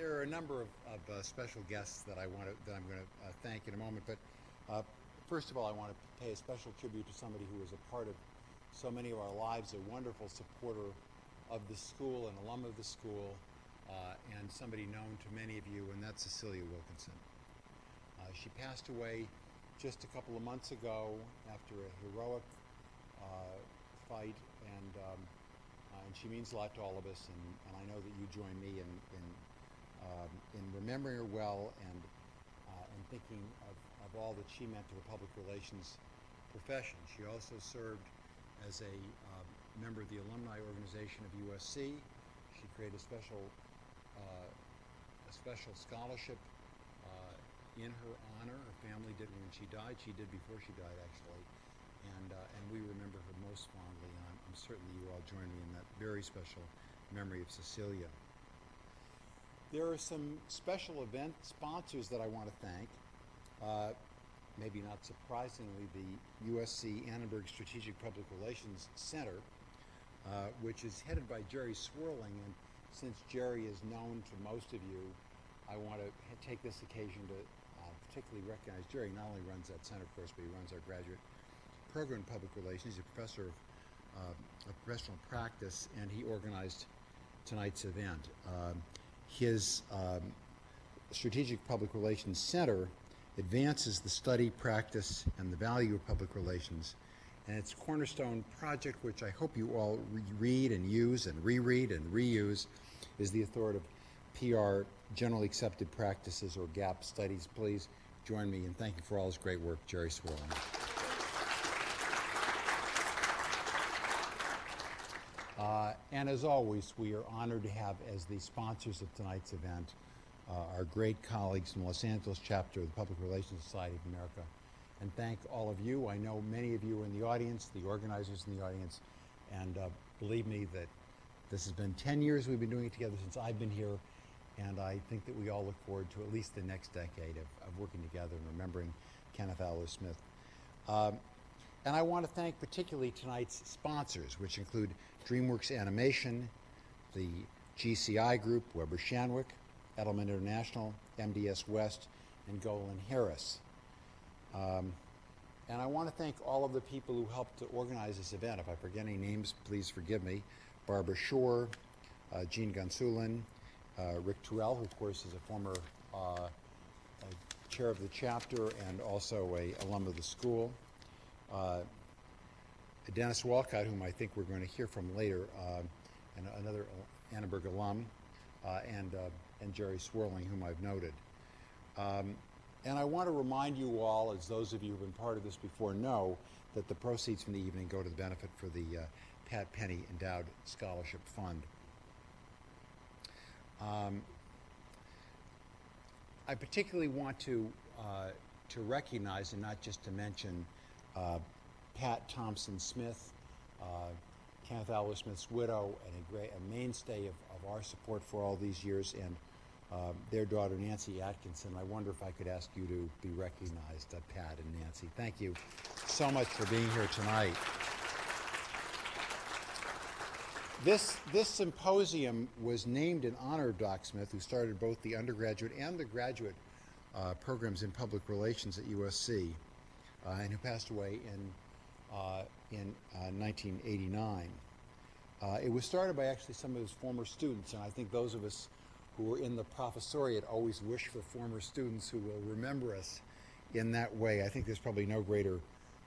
There are a number of special guests that I'm going to thank in a moment, but first of all, I want to pay a special tribute to somebody who was a part of so many of our lives, a wonderful supporter of the school, an alum of the school, and somebody known to many of you, and that's Cecilia Wilkinson. She passed away just a couple of months ago after a heroic fight, and she means a lot to all of us, and I know that you join me in remembering her well and thinking of all that she meant to the public relations profession. She also served as a member of the alumni organization of USC. She created a special scholarship in her honor. Her family did when she died. She did before she died, actually. And we remember her most fondly. And I'm certain you all join me in that very special memory of Cecilia. There are some special event sponsors that I want to thank. Maybe not surprisingly, the USC Annenberg Strategic Public Relations Center, which is headed by Jerry Swirling. And since Jerry is known to most of you, I want to take this occasion to particularly recognize Jerry. Not only runs that center, of course, but he runs our graduate program in public relations. He's a professor of professional practice, and he organized tonight's event. His Strategic Public Relations Center advances the study, practice, and the value of public relations. And its cornerstone project, which I hope you all read and use and reread and reuse, is the authoritative PR Generally Accepted Practices, or GAP, studies. Please join me in thanking for all his great work, Jerry Swirling. And as always, we are honored to have as the sponsors of tonight's event our great colleagues from Los Angeles chapter of the Public Relations Society of America. And thank all of you. I know many of you are in the audience, the organizers in the audience, and believe me that this has been 10 years we've been doing it together since I've been here, and I think that we all look forward to at least the next decade of working together and remembering Kenneth Smith. And I want to thank particularly tonight's sponsors, which include DreamWorks Animation, the GCI Group, Weber Shandwick, Edelman International, MDS West, and Golan Harris. And I want to thank all of the people who helped to organize this event. If I forget any names, please forgive me. Barbara Shore, Gene Gonsulin, Rick Truell, who of course is a former chair of the chapter and also an alum of the school. Dennis Walcott, whom I think we're going to hear from later, and another Annenberg alum, and Jerry Swirling, whom I've noted. And I want to remind you all, as those of you who have been part of this before know, that the proceeds from the evening go to the benefit for the Pat Penny Endowed Scholarship Fund. I particularly want to recognize, and not just to mention, Pat Thompson Smith, Kenneth Smith's widow, and a mainstay of our support for all these years, and their daughter Nancy Atkinson. I wonder if I could ask you to be recognized, Pat and Nancy. Thank you so much for being here tonight. This symposium was named in honor of Doc Smith, who started both the undergraduate and the graduate programs in public relations at USC, and who passed away in 1989. It was started by actually some of his former students, and I think those of us who were in the professoriate always wish for former students who will remember us in that way. I think there's probably no greater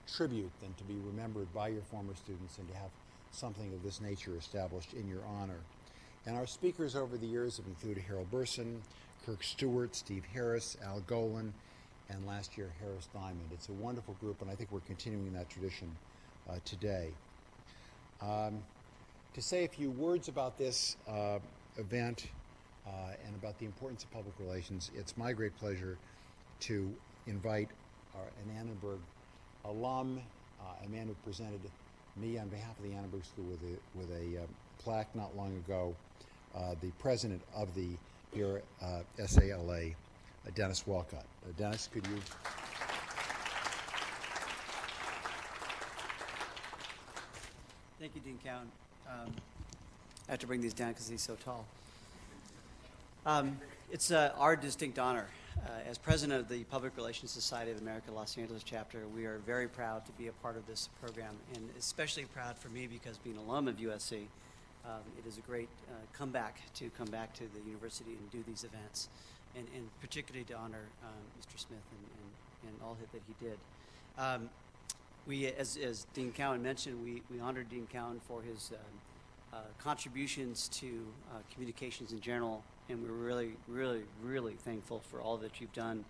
tribute than to be remembered by your former students and to have something of this nature established in your honor. And our speakers over the years have included Harold Burson, Kirk Stewart, Steve Harris, Al Golan, and last year Harris Diamond. It's a wonderful group, and I think we're continuing that tradition today. To say a few words about this event and about the importance of public relations, it's my great pleasure to invite an Annenberg alum, a man who presented me on behalf of the Annenberg School with a plaque not long ago, the president of the PRSA-LA, Dennis Walcott. Dennis, could you? Thank you, Dean Cowan. I have to bring these down because he's so tall. It's our distinct honor. As president of the Public Relations Society of America Los Angeles chapter, we are very proud to be a part of this program, and especially proud for me because being an alum of USC, it is a great comeback to the university and do these events, and particularly to honor Mr. Smith and all that he did. We, as Dean Cowan mentioned, we honored Dean Cowan for his contributions to communications in general, and we're really, really, really thankful for all that you've done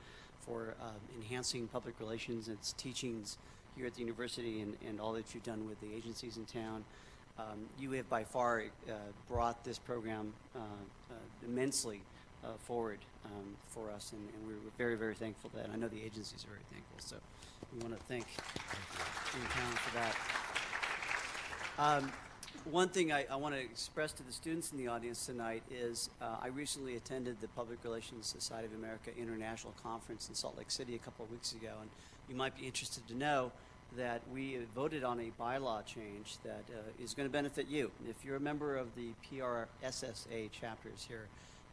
for enhancing public relations and its teachings here at the university, and all that you've done with the agencies in town. You have by far brought this program immensely forward for us, and we're very, very thankful for that. I know the agencies are very thankful, so we want to thank Dean Cowan for that. One thing I want to express to the students in the audience tonight is I recently attended the Public Relations Society of America International Conference in Salt Lake City a couple of weeks ago, and you might be interested to know that we voted on a bylaw change that is going to benefit you. If you're a member of the PRSA chapters here,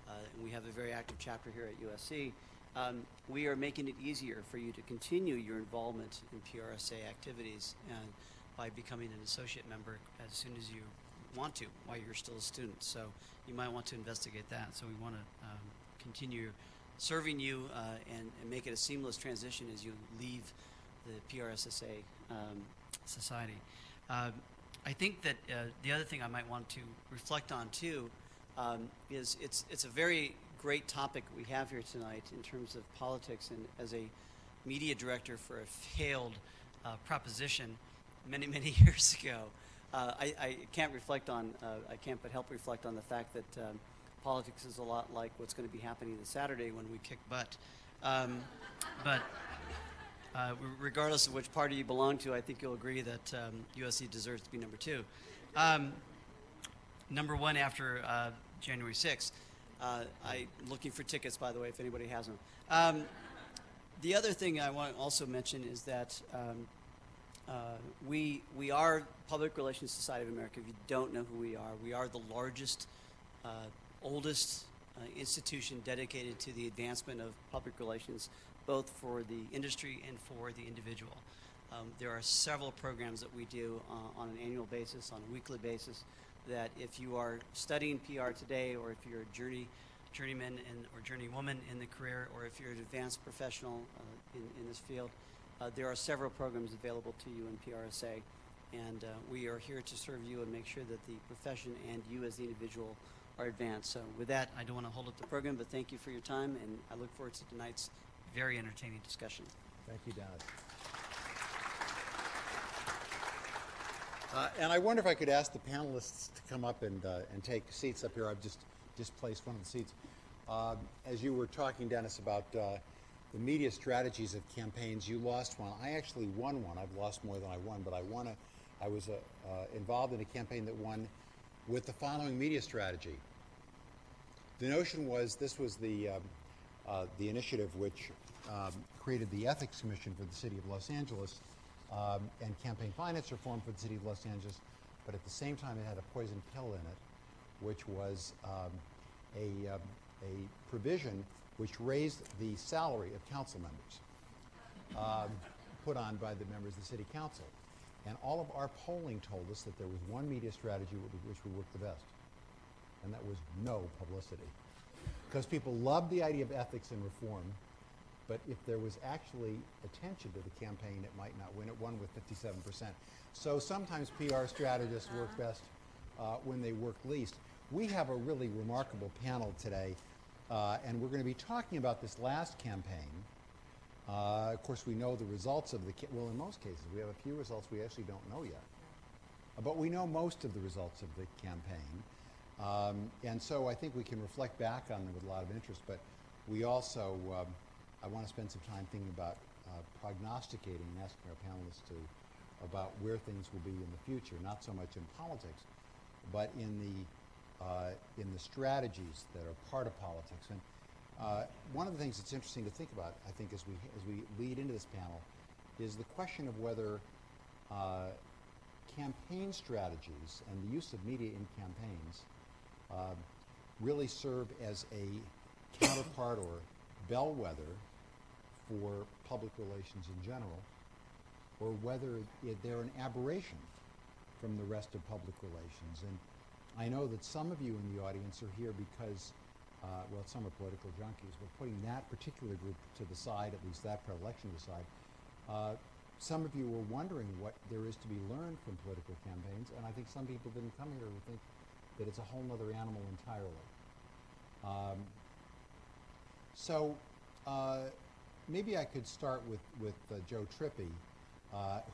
and we have a very active chapter here at USC, we are making it easier for you to continue your involvement in PRSA activities by becoming an associate member as soon as you want to, while you're still a student. So you might want to investigate that. So we want to continue serving you and make it a seamless transition as you leave the PRSA society. I think that the other thing I might want to reflect on too is it's a very great topic we have here tonight in terms of politics, and as a media director for a failed proposition many, many years ago, I can't but help reflect on the fact that politics is a lot like what's going to be happening this Saturday when we kick butt. But regardless of which party you belong to, I think you'll agree that USC deserves to be number 2. Number 1 after January 6th. I'm looking for tickets, by the way, if anybody has them. The other thing I want to also mention is that we are Public Relations Society of America. If you don't know who we are the largest, oldest institution dedicated to the advancement of public relations, both for the industry and for the individual. There are several programs that we do on an annual basis, on a weekly basis, that if you are studying PR today, or if you're a journeyman or journeywoman in the career, or if you're an advanced professional in this field, there are several programs available to you in PRSA, and we are here to serve you and make sure that the profession and you as the individual are advanced. So with that, I don't want to hold up the program, but thank you for your time, and I look forward to tonight's very entertaining discussion. Thank you, Dennis. And I wonder if I could ask the panelists to come up and take seats up here. I've just displaced one of the seats. As you were talking, Dennis, about the media strategies of campaigns, you lost one. I actually won one. I've lost more than I won, but I was involved in a campaign that won with the following media strategy. The notion was, this was the initiative which created the Ethics Commission for the City of Los Angeles, and campaign finance reform for the City of Los Angeles, but at the same time it had a poison pill in it, which was a provision which raised the salary of council members, put on by the members of the City Council. And all of our polling told us that there was one media strategy which would work the best, and that was no publicity. Because people loved the idea of ethics and reform, but if there was actually attention to the campaign, it might not win. It won with 57%. So sometimes PR strategists work best when they work least. We have a really remarkable panel today, and we're going to be talking about this last campaign. Of course, we know the results of well, in most cases, we have a few results we actually don't know yet. But we know most of the results of the campaign. And so I think we can reflect back on them with a lot of interest, but we also, I want to spend some time thinking about prognosticating and asking our panelists about where things will be in the future, not so much in politics, but in the strategies that are part of politics. And one of the things that's interesting to think about, I think, as we lead into this panel, is the question of whether campaign strategies and the use of media in campaigns really serve as a counterpart or bellwether for public relations in general, or whether they're an aberration from the rest of public relations. And I know that some of you in the audience are here because, well, some are political junkies, but putting that particular group to the side, at least that predilection to the side, some of you were wondering what there is to be learned from political campaigns, and I think some people didn't come here who think that it's a whole other animal entirely. So maybe I could start with Joe Trippi,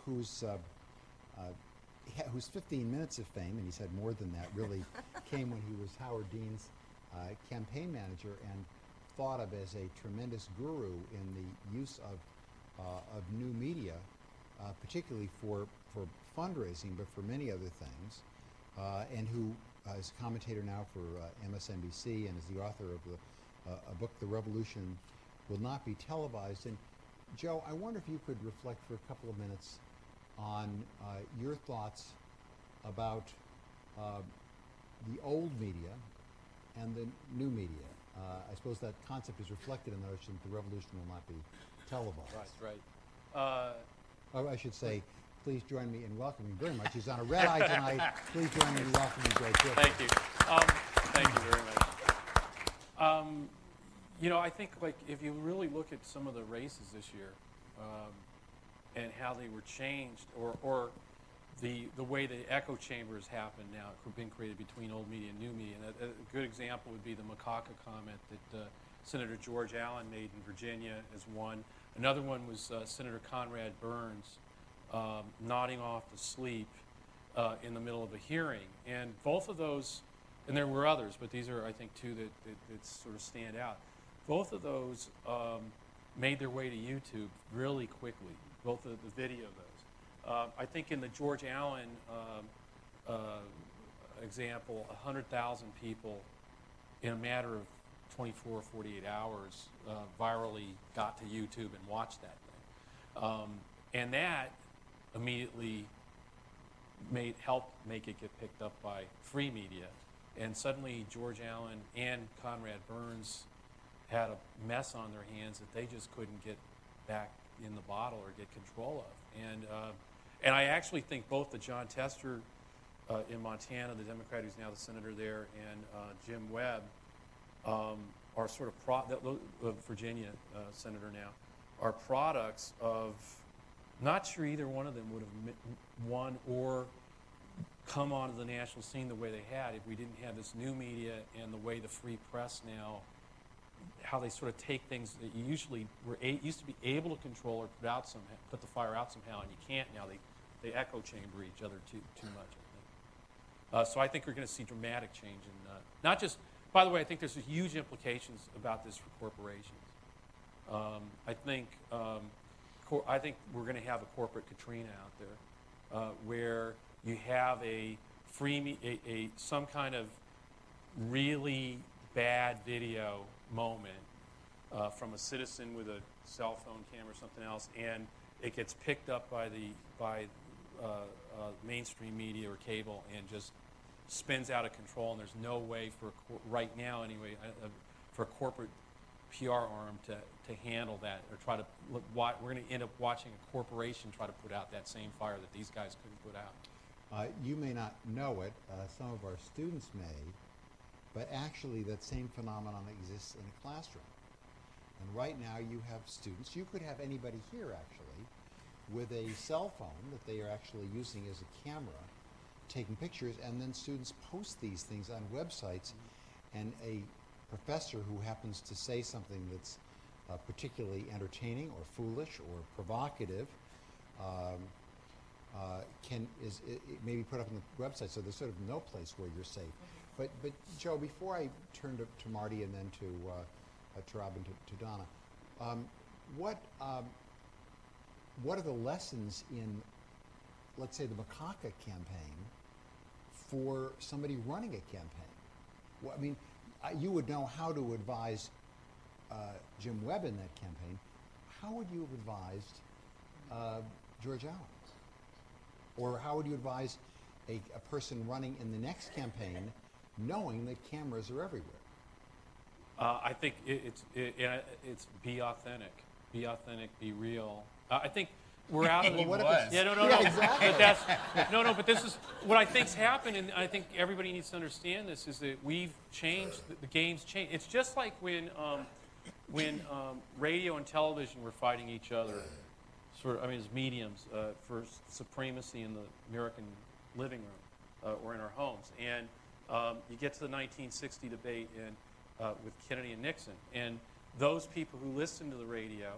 whose 15 minutes of fame, and he's had more than that, really came when he was Howard Dean's campaign manager and thought of as a tremendous guru in the use of new media, particularly for fundraising, but for many other things, and who is a commentator now for MSNBC and is the author of a book, The Revolution Will Not Be Televised. And Joe, I wonder if you could reflect for a couple of minutes on your thoughts about the old media and the new media. I suppose that concept is reflected in the notion that the revolution will not be televised. Right. Oh, I should say, please join me in welcoming very much. He's on a red eye tonight. Please join me in welcoming Joe Trippi. Thank you. Thank you very much. You know, I think like if you really look at some of the races this year and how they were changed, or the way the echo chambers happen now, been created between old media and new media. And a good example would be the macaca comment that Senator George Allen made in Virginia as one. Another one was Senator Conrad Burns nodding off to sleep in the middle of a hearing. And both of those, and there were others, but these are, I think, two that sort of stand out. Both of those made their way to YouTube really quickly, both of the video of those. I think in the George Allen example, 100,000 people in a matter of 24 or 48 hours virally got to YouTube and watched that thing. And that immediately helped make it get picked up by free media. And suddenly George Allen and Conrad Burns had a mess on their hands that they just couldn't get back in the bottle or get control of. And I actually think both the John Tester in Montana, the Democrat who's now the senator there, and Jim Webb are sort of Virginia senator now, are products of, not sure either one of them would have won or come onto the national scene the way they had if we didn't have this new media and the way the free press now, how they sort of take things that you usually used to be able to control or put the fire out somehow, and you can't now. They echo chamber each other too much, I think. So I think we're going to see dramatic change in not just. By the way, I think there's huge implications about this for corporations. I think we're going to have a corporate Katrina out there, where you have some kind of really bad video moment from a citizen with a cell phone camera or something else, and it gets picked up by mainstream media or cable and just spins out of control, and there's no way right now anyway for a corporate PR arm to handle that or try to we're going to end up watching a corporation try to put out that same fire that these guys couldn't put out. You may not know it, some of our students may, but actually that same phenomenon exists in a classroom. And right now you have students, you could have anybody here actually, with a cell phone that they are actually using as a camera, taking pictures, and then students post these things on websites, and a professor who happens to say something that's particularly entertaining or foolish or provocative can maybe put up on the website, so there's sort of no place where you're safe. But Joe, before I turn to Marty and then to Rob and to Donna, what are the lessons in, let's say, the macaca campaign for somebody running a campaign? Well, I mean, you would know how to advise Jim Webb in that campaign. How would you have advised George Allen? Or how would you advise a person running in the next campaign, knowing that cameras are everywhere? I think it's be authentic, be real. I think we're out of the. Well, what if Yeah, no. exactly. But that's no. But this is what I think's happened, and I think everybody needs to understand this: is that we've changed. The game's changed. It's just like when radio and television were fighting each other, as mediums for supremacy in the American living room or in our homes, and you get to the 1960 debate with Kennedy and Nixon, and those people who listened to the radio.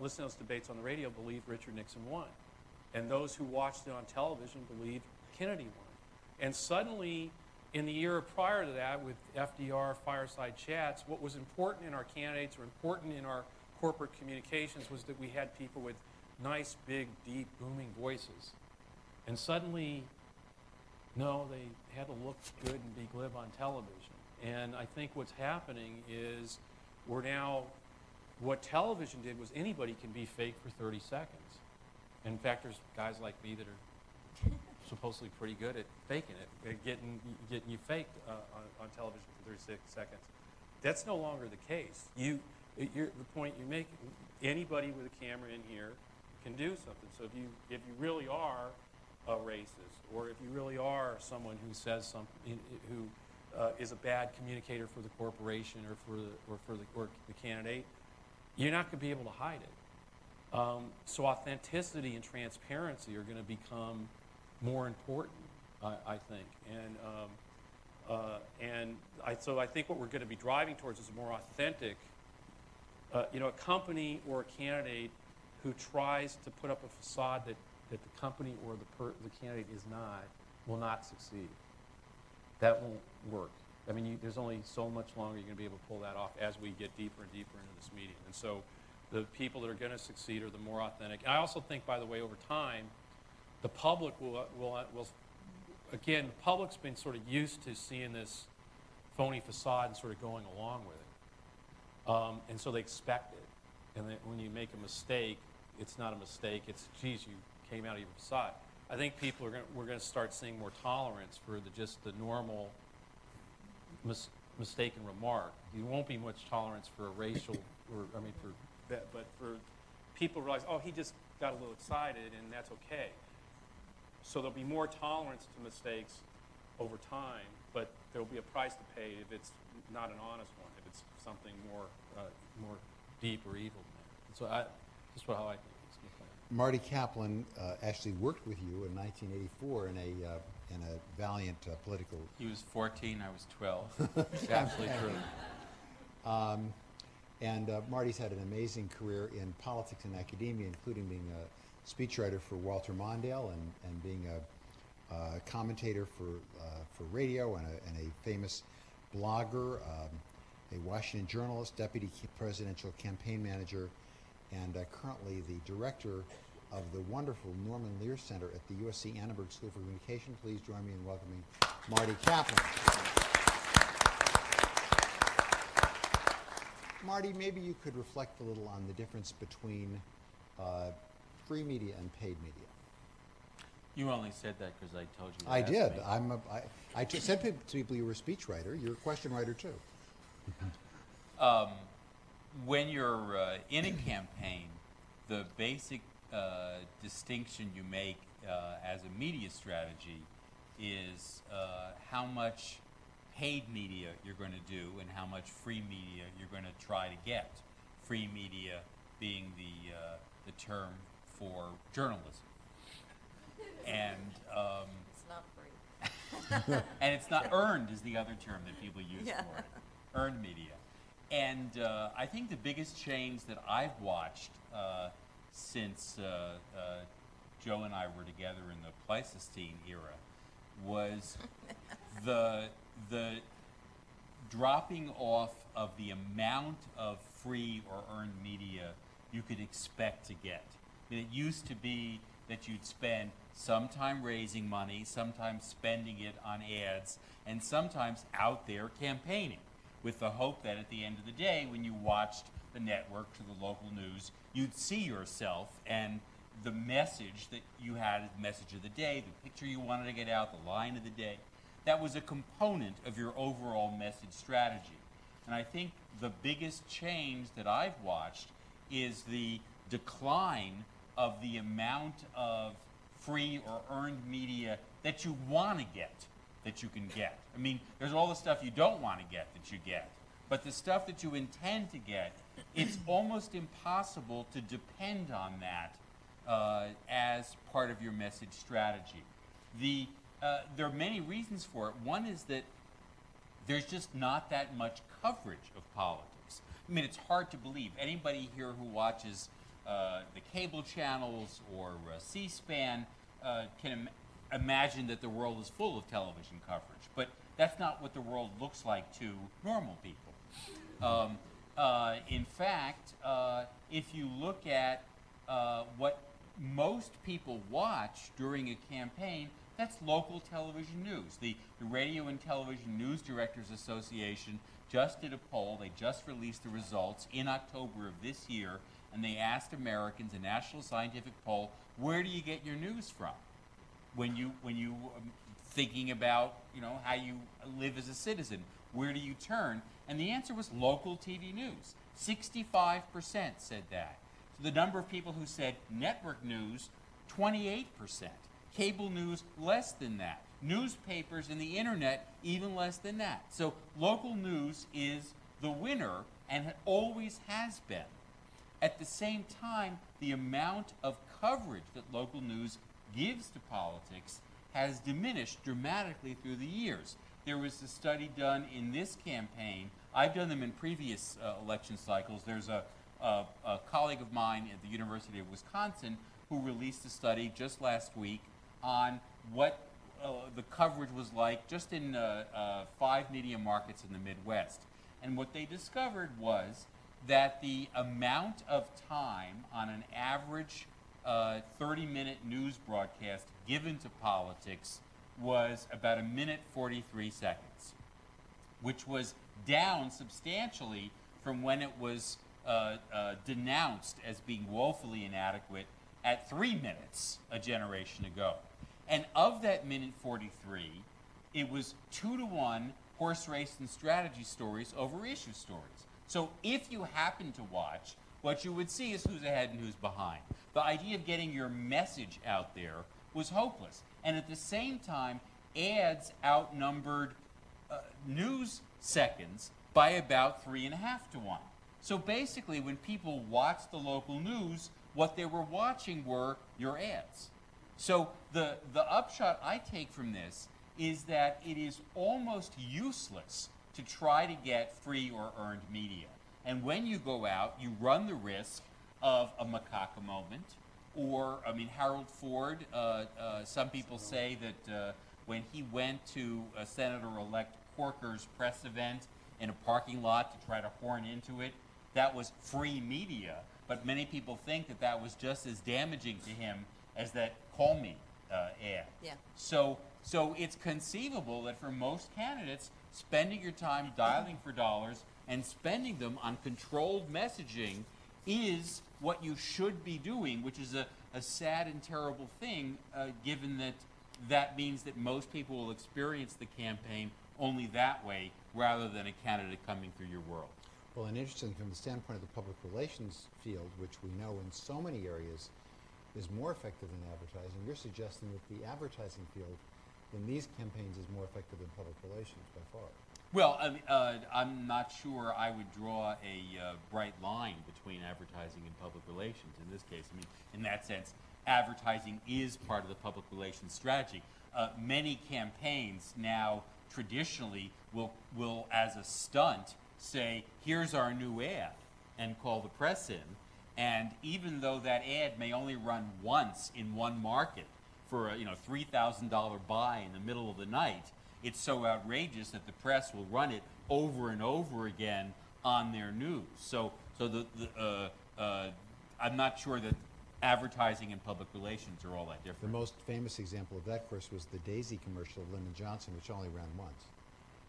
Listen to those debates on the radio, believed Richard Nixon won. And those who watched it on television believed Kennedy won. And suddenly, in the era prior to that, with FDR, fireside chats, what was important in our candidates or important in our corporate communications was that we had people with nice, big, deep, booming voices. And suddenly, no, they had to look good and be glib on television. And I think what's happening is we're now... What television did was anybody can be fake for 30 seconds. In fact, there's guys like me that are supposedly pretty good at faking it, at getting you faked on television for 36 seconds. That's no longer the case. The point you make, anybody with a camera in here can do something. So if you really are a racist, or if you really are someone who says something, who is a bad communicator for the corporation or for the candidate, you're not going to be able to hide it. So authenticity and transparency are going to become more important, I think. So I think what we're going to be driving towards is a more authentic, a company or a candidate who tries to put up a facade that the company or the candidate is not, will not succeed. That won't work. I mean, there's only so much longer you're going to be able to pull that off as we get deeper and deeper into this medium. And so the people that are going to succeed are the more authentic. And I also think, by the way, over time, the public will again, the public's been sort of used to seeing this phony facade and sort of going along with it. And so they expect it. And then when you make a mistake, it's not a mistake. It's, geez, you came out of your facade. I think we're going to start seeing more tolerance for just the normal mistaken remark. There won't be much tolerance for a racial, but for people realize, oh, he just got a little excited, and that's okay. So there'll be more tolerance to mistakes over time, but there'll be a price to pay if it's not an honest one, if it's something more deep or evil than that. And so how I think it's going to play. Marty Kaplan actually worked with you in 1984 in a valiant political... He was 14, I was 12. Absolutely true. And Marty's had an amazing career in politics and academia, including being a speechwriter for Walter Mondale and being a commentator for radio and a famous blogger, a Washington journalist, deputy presidential campaign manager, and currently the director of the wonderful Norman Lear Center at the USC Annenberg School for Communication. Please join me in welcoming Marty Kaplan. Marty, maybe you could reflect a little on the difference between free media and paid media. You only said that because I told you to I ask did. me. I said to people you were a speechwriter. You're a question writer too. When you're in a campaign, the basic distinction you make as a media strategy is how much paid media you're going to do and how much free media you're going to try to get. Free media being the term for journalism. And it's not free. and it's not earned is the other term that people use Yeah. for it. Earned media. And I think the biggest change that I've watched since Joe and I were together in the Pleistocene era was the dropping off of the amount of free or earned media you could expect to get. I mean, it used to be that you'd spend some time raising money, sometimes spending it on ads, and sometimes out there campaigning, with the hope that at the end of the day, when you watched the network or the local news, you'd see yourself and the message that you had, the message of the day, the picture you wanted to get out, the line of the day. that was a component of your overall message strategy. And I think the biggest change that I've watched is the decline of the amount of free or earned media that you want to get, that you can get. I mean, there's all the stuff you don't want to get that you get. But the stuff that you intend to get, it's almost impossible to depend on that as part of your message strategy. There are many reasons for it. One is that there's just not that much coverage of politics. I mean, it's hard to believe. Anybody here who watches the cable channels or C-SPAN can imagine that the world is full of television coverage. But that's not what the world looks like to normal people. In fact, if you look at what most people watch during a campaign, that's local television news. The Radio and Television News Directors Association just did a poll. They just released the results in October of this year, and they asked Americans, a national scientific poll, where do you get your news from when you thinking about, you know, how you live as a citizen? Where do you turn? And the answer was local TV news. 65% said that. So the number of people who said network news, 28%. Cable news, less than that. Newspapers and the internet, even less than that. So local news is the winner, and it always has been. At the same time, the amount of coverage that local news gives to politics has diminished dramatically through the years. There was a study done in this campaign. I've done them in previous election cycles. There's a colleague of mine at the University of Wisconsin who released a study just last week on what the coverage was like just in 5 media markets in the Midwest. And what they discovered was that the amount of time on an average 30-minute news broadcast given to politics was about 1 minute 43 seconds, which was down substantially from when it was denounced as being woefully inadequate at 3 minutes a generation ago. And of that 1 minute 43, it was 2-to-1 horse race and strategy stories over issue stories. So if you happen to watch, what you would see is who's ahead and who's behind. The idea of getting your message out there was hopeless. And at the same time, ads outnumbered news seconds by about 3.5-to-1. So basically, when people watched the local news, what they were watching were your ads. So the upshot I take from this is that it is almost useless to try to get free or earned media. And when you go out, you run the risk of a macaca moment, or, I mean, Harold Ford, some people say that when he went to Senator-elect Corker's press event in a parking lot to try to horn into it, that was free media, but many people think that that was just as damaging to him as that call me ad. Yeah. So it's conceivable that for most candidates, spending your time dialing for dollars and spending them on controlled messaging is what you should be doing, which is a sad and terrible thing, given that that means that most people will experience the campaign only that way rather than a candidate coming through your world. Well, and interesting from the standpoint of the public relations field, which we know in so many areas is more effective than advertising, you're suggesting that the advertising field in these campaigns is more effective than public relations by far. Well, I'm not sure I would draw a bright line between advertising and public relations in this case. I mean, in that sense, advertising is part of the public relations strategy. Many campaigns now traditionally will, as a stunt, say, here's our new ad, and call the press in. And even though that ad may only run once in one market for a $3,000 buy in the middle of the night, it's so outrageous that the press will run it over and over again on their news. So I'm not sure that advertising and public relations are all that different. The most famous example of that, of course, was the Daisy commercial of Lyndon Johnson, which only ran once,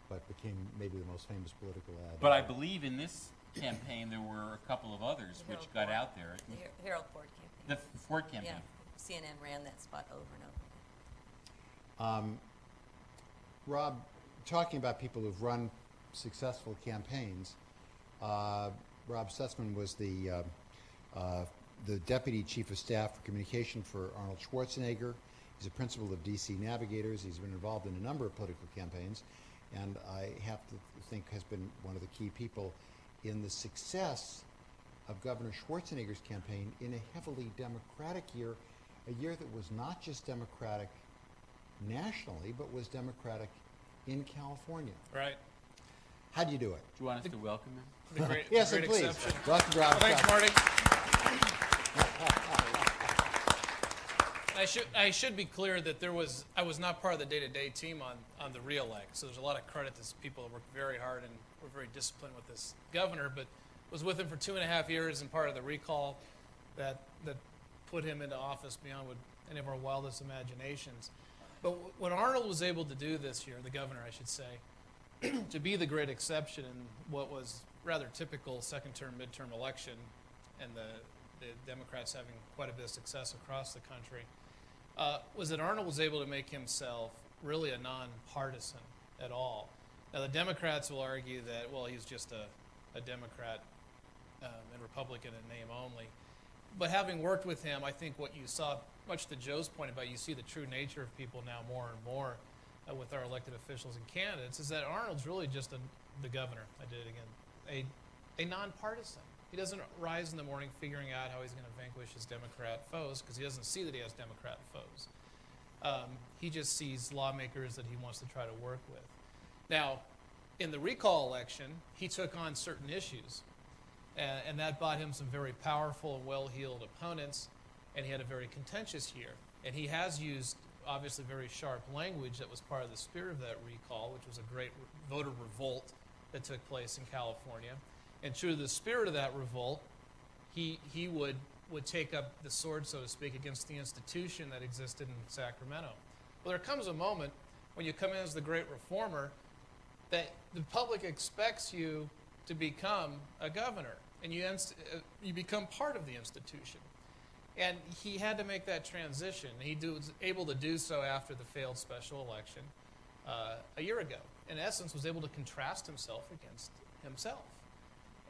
but became maybe the most famous political ad. But I believe in this campaign there were a couple of others The which Harold got Ford. out there. The Harold Ford campaign. The Ford campaign. Yeah, CNN ran that spot over and over again. Rob, talking about people who've run successful campaigns, Rob Stutzman was the Deputy Chief of Staff for Communication for Arnold Schwarzenegger. He's a principal of DC Navigators. He's been involved in a number of political campaigns, and I have to think has been one of the key people in the success of Governor Schwarzenegger's campaign in a heavily Democratic year, a year that was not just Democratic nationally, but was Democratic in California. Right. How do you do it? Do you want us to welcome him? The great, Yes, the and great please. exception. Welcome, Rob. Thanks, Marty. I should be clear that I was not part of the day-to-day team on the re-elect, so there's a lot of credit to people that worked very hard and were very disciplined with this governor, but was with him for 2.5 years and part of the recall that put him into office beyond what any of our wildest imaginations. But what Arnold was able to do this year, the governor, I should say, to be the great exception in what was rather typical second-term, midterm election, and the Democrats having quite a bit of success across the country, was that Arnold was able to make himself really a nonpartisan at all. Now, the Democrats will argue that, well, he's just a Democrat and Republican in name only. But having worked with him, I think what you saw, much to Joe's point about, you see the true nature of people now more and more with our elected officials and candidates, is that Arnold's really just the governor. I did it again. A nonpartisan. He doesn't rise in the morning figuring out how he's going to vanquish his Democrat foes, because he doesn't see that he has Democrat foes. He just sees lawmakers that he wants to try to work with. Now, in the recall election, he took on certain issues, and that bought him some very powerful and well-heeled opponents, and he had a very contentious year. And he has used, obviously, very sharp language that was part of the spirit of that recall, which was a great voter revolt that took place in California. And true to the spirit of that revolt, he would take up the sword, so to speak, against the institution that existed in Sacramento. Well, there comes a moment when you come in as the great reformer that the public expects you to become a governor, and you become part of the institution. And he had to make that transition. He was able to do so after the failed special election a year ago. In essence, was able to contrast himself against himself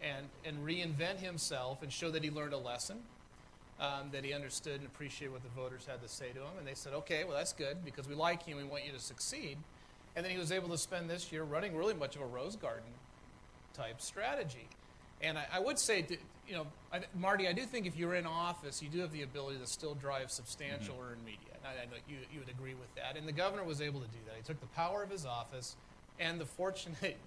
and reinvent himself and show that he learned a lesson, that he understood and appreciated what the voters had to say to him. And they said, okay, well, that's good, because we like you and we want you to succeed. And then he was able to spend this year running really much of a Rose Garden type strategy. And I would say, Marty, I do think if you're in office, you do have the ability to still drive substantial earned media. And I know you would agree with that. And the governor was able to do that. He took the power of his office and the fortunate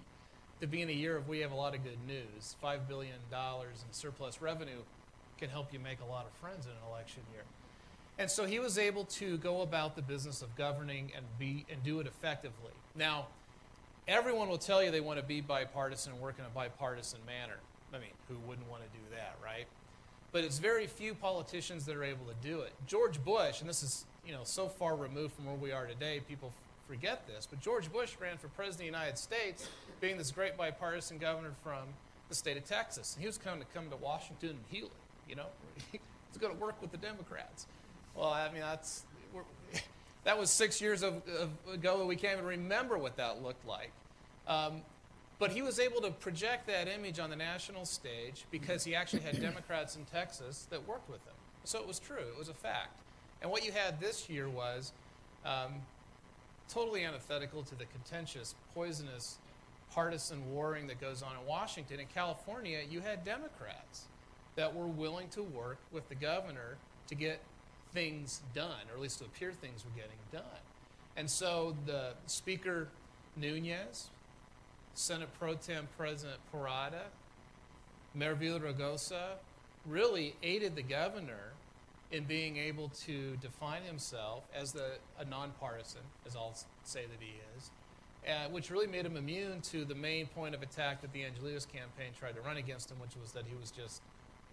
to be in a year of we have a lot of good news. $5 billion in surplus revenue can help you make a lot of friends in an election year. And so he was able to go about the business of governing and do it effectively. Now, everyone will tell you they want to be bipartisan and work in a bipartisan manner. I mean, who wouldn't want to do that, right? But it's very few politicians that are able to do it. George Bush, and this is so far removed from where we are today, people forget this, but George Bush ran for president of the United States, being this great bipartisan governor from the state of Texas. And he was going to come to Washington and heal it, He's going to work with the Democrats. Well, I mean, that was 6 years ago that we can't even remember what that looked like. But he was able to project that image on the national stage because he actually had Democrats in Texas that worked with him. So it was true. It was a fact. And what you had this year was totally antithetical to the contentious, poisonous, partisan warring that goes on in Washington. In California, you had Democrats that were willing to work with the governor to get things done, or at least to appear things were getting done. And so the Speaker Nunez, Senate Pro Tem President Parada, Mayor Villaraigosa really aided the governor in being able to define himself as a nonpartisan, as I'll say that he is, which really made him immune to the main point of attack that the Angelinos campaign tried to run against him, which was that he was just,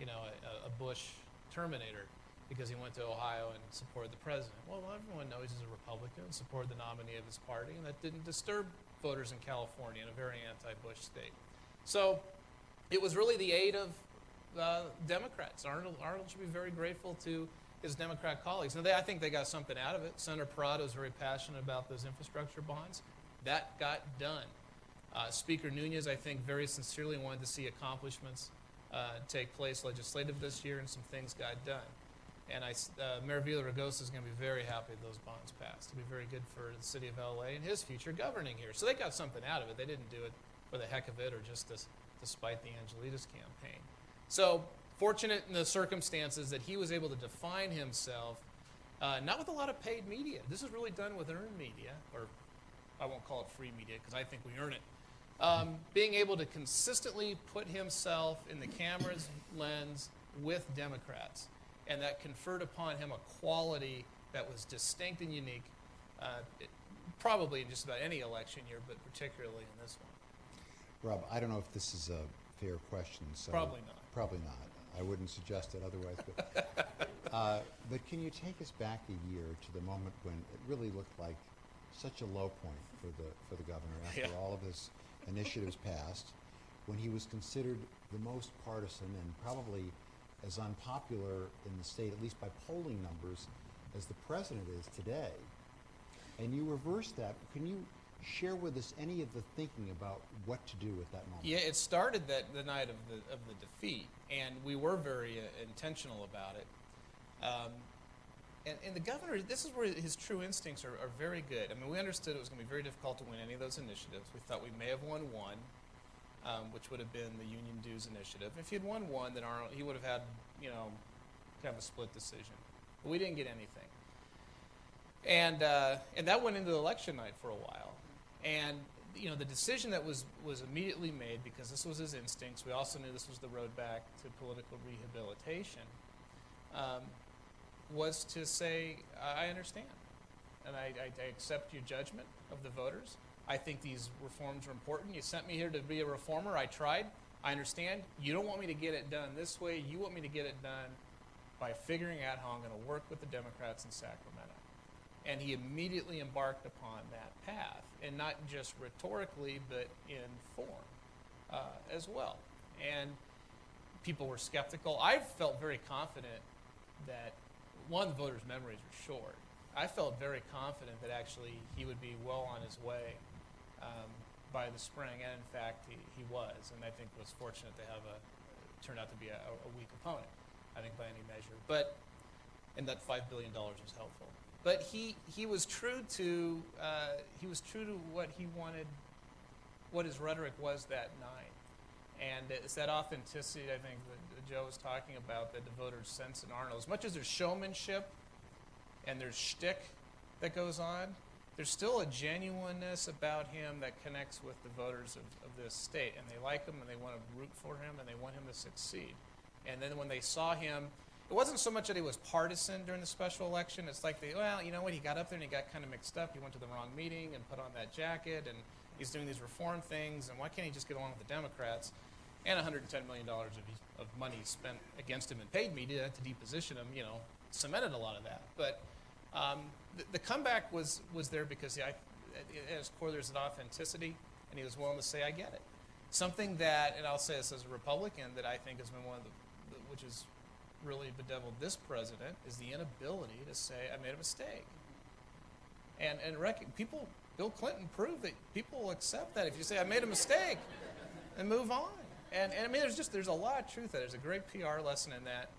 a Bush terminator because he went to Ohio and supported the president. Well, everyone knows he's a Republican and supported the nominee of his party, and that didn't disturb voters in California in a very anti-Bush state. So it was really the aid of Democrats. Arnold should be very grateful to his Democrat colleagues. Now, I think they got something out of it. Senator Parada was very passionate about those infrastructure bonds. That got done. Speaker Nunez, I think, very sincerely wanted to see accomplishments take place legislative this year, and some things got done. And Mayor Villaraigosa is going to be very happy those bonds passed. It'll be very good for the city of LA and his future governing here. So they got something out of it. They didn't do it for the heck of it or just to spite the Angelitas campaign. So fortunate in the circumstances that he was able to define himself, not with a lot of paid media. This is really done with earned media, or I won't call it free media because I think we earn it. Being able to consistently put himself in the camera's lens with Democrats, and that conferred upon him a quality that was distinct and unique, probably in just about any election year, but particularly in this one. Rob, I don't know if this is a fair question. So Probably not. Probably not. I wouldn't suggest it otherwise. But can you take us back a year to the moment when it really looked like such a low point for the governor after all of his initiatives passed, when he was considered the most partisan and probably as unpopular in the state, at least by polling numbers, as the president is today, and you reversed that. Can you share with us any of the thinking about what to do at that moment? Yeah, it started the night of the defeat, and we were very intentional about it. And the governor, this is where his true instincts are very good. I mean, we understood it was going to be very difficult to win any of those initiatives. We thought we may have won one, which would have been the union dues initiative. If he had won one, then Arnold, he would have had, kind of a split decision. But we didn't get anything. And that went into election night for a while. And, the decision that was immediately made, because this was his instincts, we also knew this was the road back to political rehabilitation, was to say, I understand, and I accept your judgment of the voters. I think these reforms are important. You sent me here to be a reformer. I tried. I understand. You don't want me to get it done this way. You want me to get it done by figuring out how I'm going to work with the Democrats in Sacramento. And he immediately embarked upon that path, and not just rhetorically, but in form as well. And people were skeptical. I felt very confident that, one, the voters' memories are short. I felt very confident that actually he would be well on his way by the spring, and in fact he was, and I think was fortunate to have turned out to be a weak opponent, I think by any measure. But, and that $5 billion was helpful. But he was true to what he wanted, what his rhetoric was that night, and it's that authenticity I think that Joe was talking about that the voters sense in Arnold. As much as there's showmanship and there's shtick that goes on, there's still a genuineness about him that connects with the voters of this state, and they like him and they want to root for him and they want him to succeed. And then when they saw him, it wasn't so much that he was partisan during the special election. It's like, you know what, he got up there and he got kind of mixed up. He went to the wrong meeting and put on that jacket, and he's doing these reform things, and why can't he just get along with the Democrats? And $110 million of money spent against him in paid media to deposition him, cemented a lot of that. But the comeback was there because at his core there's an authenticity, and he was willing to say, I get it. Something that, and I'll say this as a Republican, that I think has been one of which is really bedeviled this president, is the inability to say, I made a mistake. And Bill Clinton proved that people will accept that if you say, I made a mistake, and move on. And I mean, there's a lot of truth there. There's a great PR lesson in that.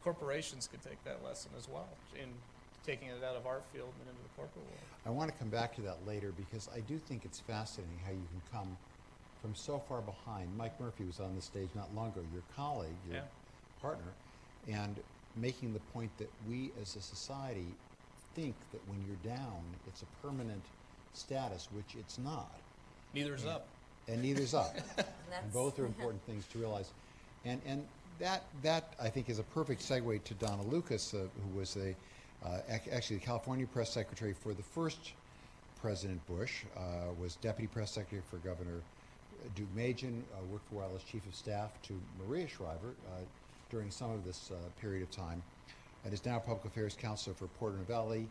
Corporations could take that lesson as well, in taking it out of our field and into the corporate world. I want to come back to that later, because I do think it's fascinating how you can come from so far behind. Mike Murphy was on the stage not long ago, your colleague, your partner, and making the point that we as a society think that when you're down, it's a permanent status, which it's not. Neither's up. And neither's up. That's- And both are important things to realize. And that I think is a perfect segue to Donna Lucas, who was actually the California press secretary for the first President Bush, was deputy press secretary for Governor Duke Majan, worked for a while as chief of staff to Maria Shriver during some of this period of time, and is now public affairs counselor for Porter Novelli.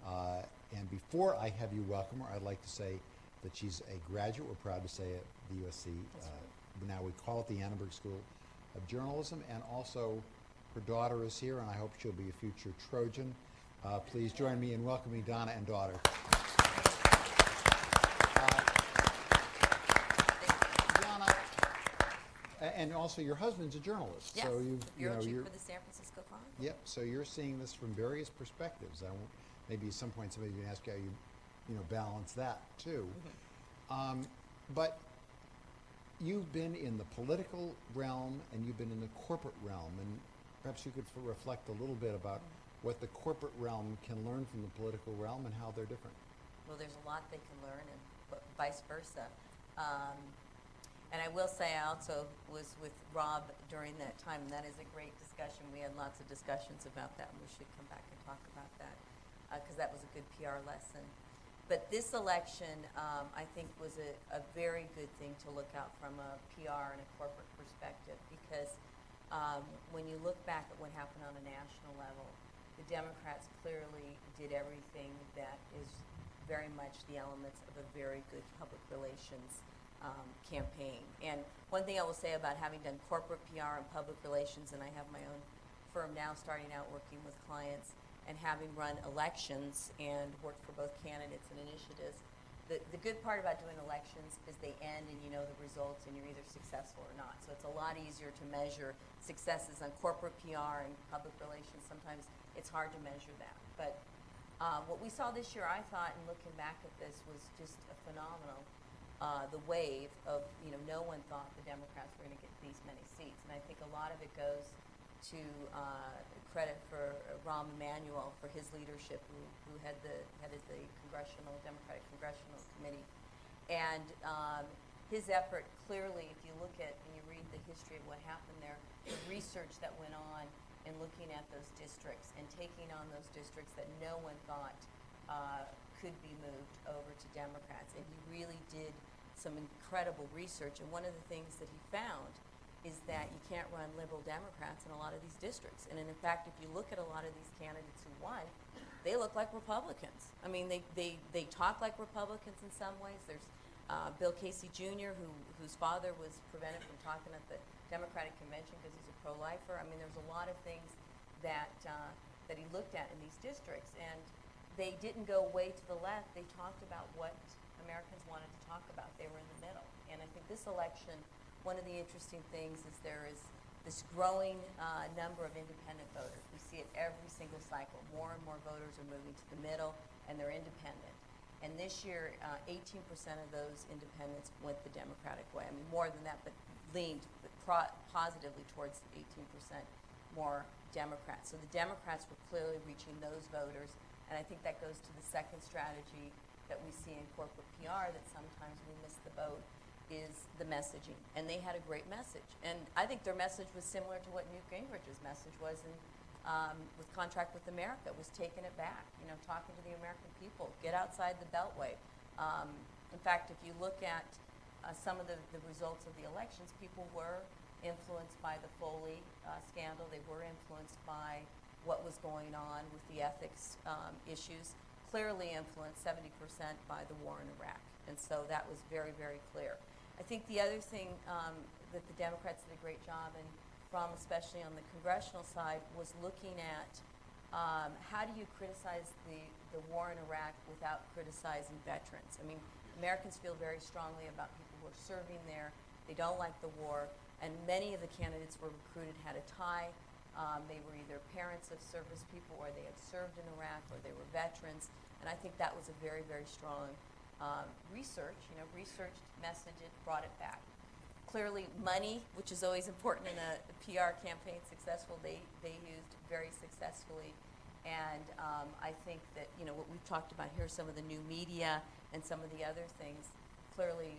And before I have you welcome her, I'd like to say that she's a graduate, we're proud to say, at the USC. Now we call it the Annenberg School of Journalism, and also her daughter is here, and I hope she'll be a future Trojan. Please join me in welcoming Donna and daughter. and also your husband's a journalist, Yes, so you've, you bureau know, chief you're, for the San Francisco Chronicle. yep, so you're seeing this from various perspectives. I won't, maybe at some point somebody can ask you how you know, balance that too. But you've been in the political realm and you've been in the corporate realm, and perhaps you could reflect a little bit about what the corporate realm can learn from the political realm and how they're different. Well, there's a lot they can learn, and vice versa. And I will say I also was with Rob during that time, and that is a great discussion. We had lots of discussions about that, and we should come back and talk about that because that was a good PR lesson. But this election, I think, was a very good thing to look out from a PR and a corporate perspective because when you look back at what happened on a national level, the Democrats clearly did everything that is very much the elements of a very good public relations campaign. And one thing I will say about having done corporate PR and public relations, and I have my own firm now starting out working with clients, and having run elections and worked for both candidates and initiatives, the good part about doing elections is they end and you know the results and you're either successful or not. So it's a lot easier to measure successes on corporate PR and public relations. Sometimes it's hard to measure that. But what we saw this year, I thought, and looking back at this, was just a phenomenal, the wave of, you know, no one thought the Democrats were going to get these many seats. And I think a lot of it goes to credit for Rahm Emanuel for his leadership, who headed the Democratic Congressional Committee. And his effort, clearly, if you look at and you read the history of what happened there, the research that went on in looking at those districts and taking on those districts that no one thought could be moved over to Democrats. And he really did some incredible research. And one of the things that he found is that you can't run liberal Democrats in a lot of these districts. And in fact, if you look at a lot of these candidates who won, they look like Republicans. I mean, they talk like Republicans in some ways. There's Bill Casey Jr., whose father was prevented from talking at the Democratic Convention because he's a pro-lifer. I mean, there's a lot of things that he looked at in these districts. And they didn't go way to the left. They talked about what Americans wanted to talk about. They were in the middle. And I think this election, one of the interesting things is there is this growing number of independent voters. We see it every single cycle. More and more voters are moving to the middle, and they're independent. And this year, 18% of those independents went the Democratic way. I mean, more than that, but leaned positively towards 18% more Democrats. So the Democrats were clearly reaching those voters, and I think that goes to the second strategy that we see in corporate PR, that sometimes we miss the boat, is the messaging. And they had a great message. And I think their message was similar to what Newt Gingrich's message was with Contract with America, was taking it back, you know, talking to the American people, get outside the Beltway. In fact, if you look at some of the results of the elections, people were influenced by the Foley scandal. They were influenced by what was going on with the ethics issues, clearly influenced 70% by the war in Iraq. And so that was very, very clear. I think the other thing that the Democrats did a great job, and Rahm especially on the congressional side, was looking at how do you criticize the war in Iraq without criticizing veterans. I mean, Americans feel very strongly about people who are serving there. They don't like the war, and many of the candidates were recruited had a tie. They were either parents of service people, or they had served in Iraq, or they were veterans. And I think that was a very, very strong researched message. It brought it back. Clearly, money, which is always important in a PR campaign, successful, they used very successfully. And I think that, you know, what we've talked about here, some of the new media and some of the other things, clearly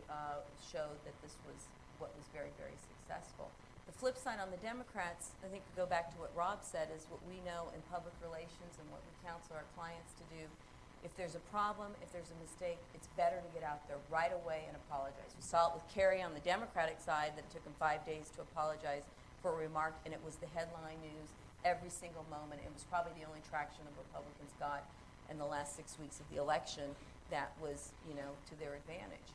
showed that this was what was very, very successful. The flip side on the Democrats, I think to go back to what Rob said, is what we know in public relations and what we counsel our clients to do. If there's a problem, if there's a mistake, it's better to get out there right away and apologize. We saw it with Kerry on the Democratic side, that it took him 5 days to apologize for a remark, and it was the headline news every single moment. It was probably the only traction the Republicans got in the last 6 weeks of the election that was, you know, to their advantage.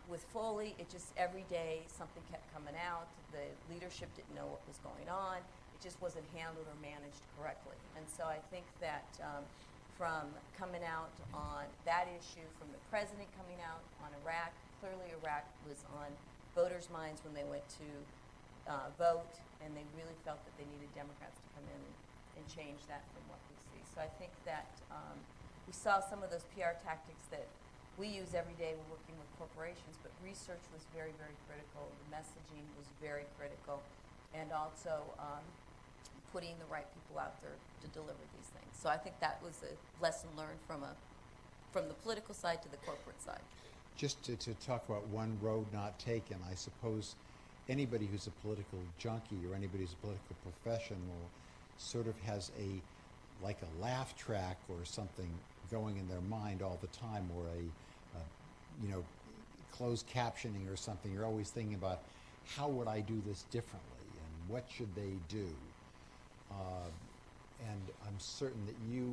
With Foley, it just every day something kept coming out. The leadership didn't know what was going on. It just wasn't handled or managed correctly. And so I think that from coming out on that issue, from the president coming out on Iraq, clearly Iraq was on voters' minds when they went to vote, and they really felt that they needed Democrats to come in and change that from what we see. So I think that we saw some of those PR tactics that we use every day when working with corporations, but research was very, very critical. The messaging was very critical, and also putting the right people out there to deliver these things. So I think that was a lesson learned from the political side to the corporate side. Just to talk about one road not taken, I suppose anybody who's a political junkie or anybody who's a political professional sort of has like a laugh track or something going in their mind all the time, or a closed captioning or something. You're always thinking about, how would I do this differently and what should they do? And I'm certain that you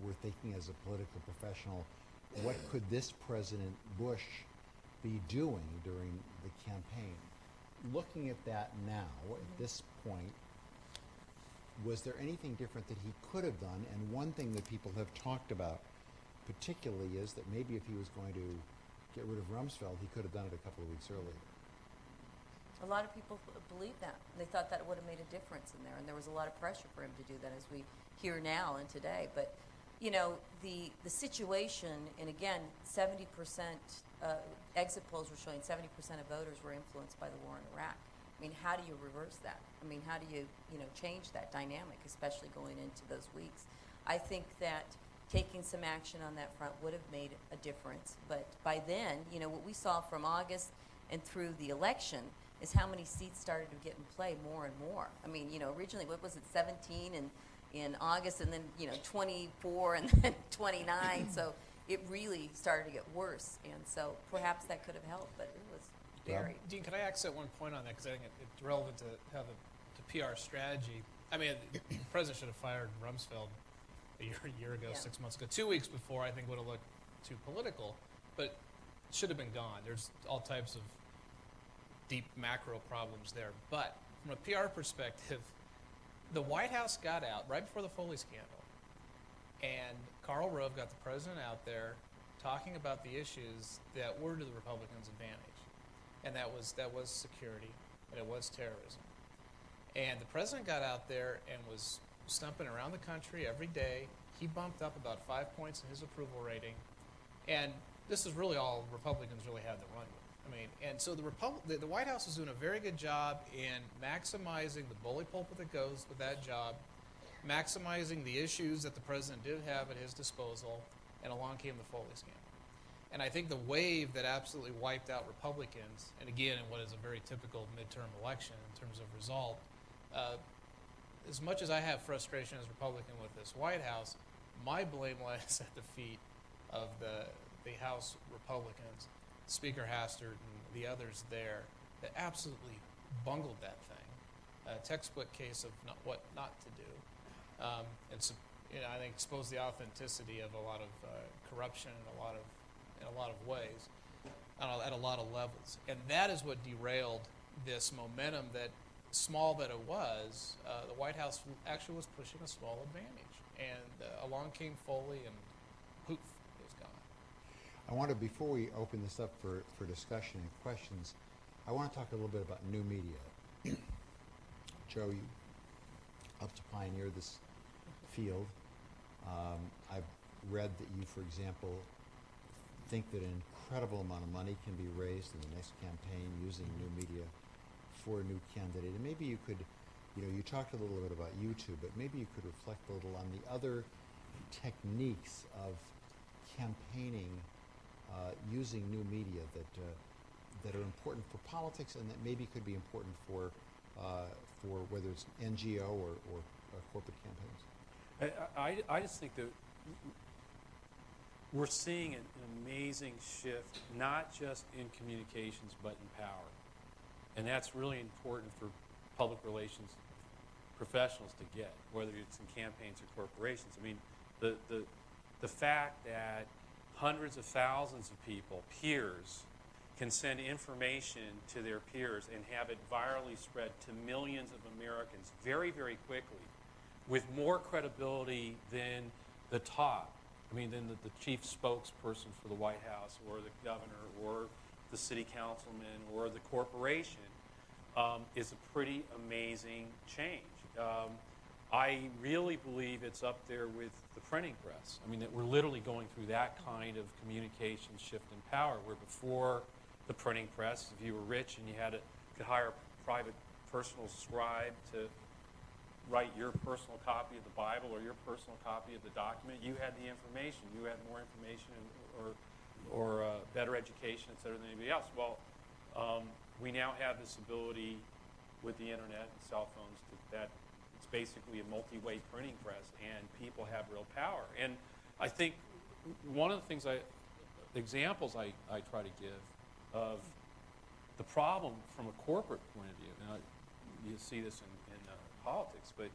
were thinking as a political professional, what could this President Bush be doing during the campaign? Looking at that now, at this point, was there anything different that he could have done? And one thing that people have talked about particularly is that maybe if he was going to get rid of Rumsfeld, he could have done it a couple of weeks earlier. A lot of people believe that. They thought that it would have made a difference in there, and there was a lot of pressure for him to do that, as we hear now and today. But, the situation, and again, 70%, exit polls were showing 70% of voters were influenced by the war in Iraq. I mean, how do you reverse that? I mean, how do you, change that dynamic, especially going into those weeks? I think that taking some action on that front would have made a difference. But by then, what we saw from August and through the election is how many seats started to get in play more and more. I mean, originally, what was it, 17 in August, and then, 24 and then 29. So it really started to get worse. And so perhaps that could have helped, but it was very. Dean, could I accent one point on that? Because I think it's relevant to how the PR strategy. I mean, the president should have fired Rumsfeld a year ago, Yeah. 6 months ago. 2 weeks before, I think would have looked too political, but should have been gone. There's all types of deep macro problems there. But from a PR perspective, the White House got out right before the Foley scandal, and Karl Rove got the president out there talking about the issues that were to the Republicans' advantage, and that was security, and it was terrorism. And the president got out there and was stumping around the country every day. He bumped up about 5 points in his approval rating, and this is really all Republicans really had to run with. I mean, and so the White House was doing a very good job in maximizing the bully pulpit that goes with that job, maximizing the issues that the president did have at his disposal, and along came the Foley scandal. And I think the wave that absolutely wiped out Republicans, and again, in what is a very typical midterm election in terms of result, as much as I have frustration as a Republican with this White House, my blame lies at the feet of the House Republicans, Speaker Hastert and the others there, that absolutely bungled that thing. A textbook case of what not to do. And so, I think exposed the authenticity of a lot of corruption in a lot of ways, at a lot of levels. And that is what derailed this momentum that, small that it was, the White House actually was pushing a small advantage. And along came Foley, and poof, it was gone. I want to, before we open this up for discussion and questions, I want to talk a little bit about new media. Joe, you helped to pioneer this field. I've read that you, for example, think that an incredible amount of money can be raised in the next campaign using new media for a new candidate. And maybe you could, you talked a little bit about YouTube, but maybe you could reflect a little on the other techniques of campaigning using new media that are important for politics and that maybe could be important for whether it's NGO or corporate campaigns. I just think that we're seeing an amazing shift, not just in communications, but in power. And that's really important for public relations professionals to get, whether it's in campaigns or corporations. I mean, the fact that hundreds of thousands of people, peers, can send information to their peers and have it virally spread to millions of Americans very, very quickly with more credibility than the top. I mean, than the chief spokesperson for the White House or the governor or the city councilman or the corporation. is a pretty amazing change. I really believe it's up there with the printing press. I mean, that we're literally going through that kind of communication shift in power, where before the printing press, if you were rich and you could hire a private personal scribe to write your personal copy of the Bible or your personal copy of the document, you had the information. You had more information or better education, et cetera, than anybody else. Well, we now have this ability with the internet and cell phones that it's basically a multi-way printing press, and people have real power. And I think one of the things examples I try to give of the problem from a corporate point of view, and you see this in politics, but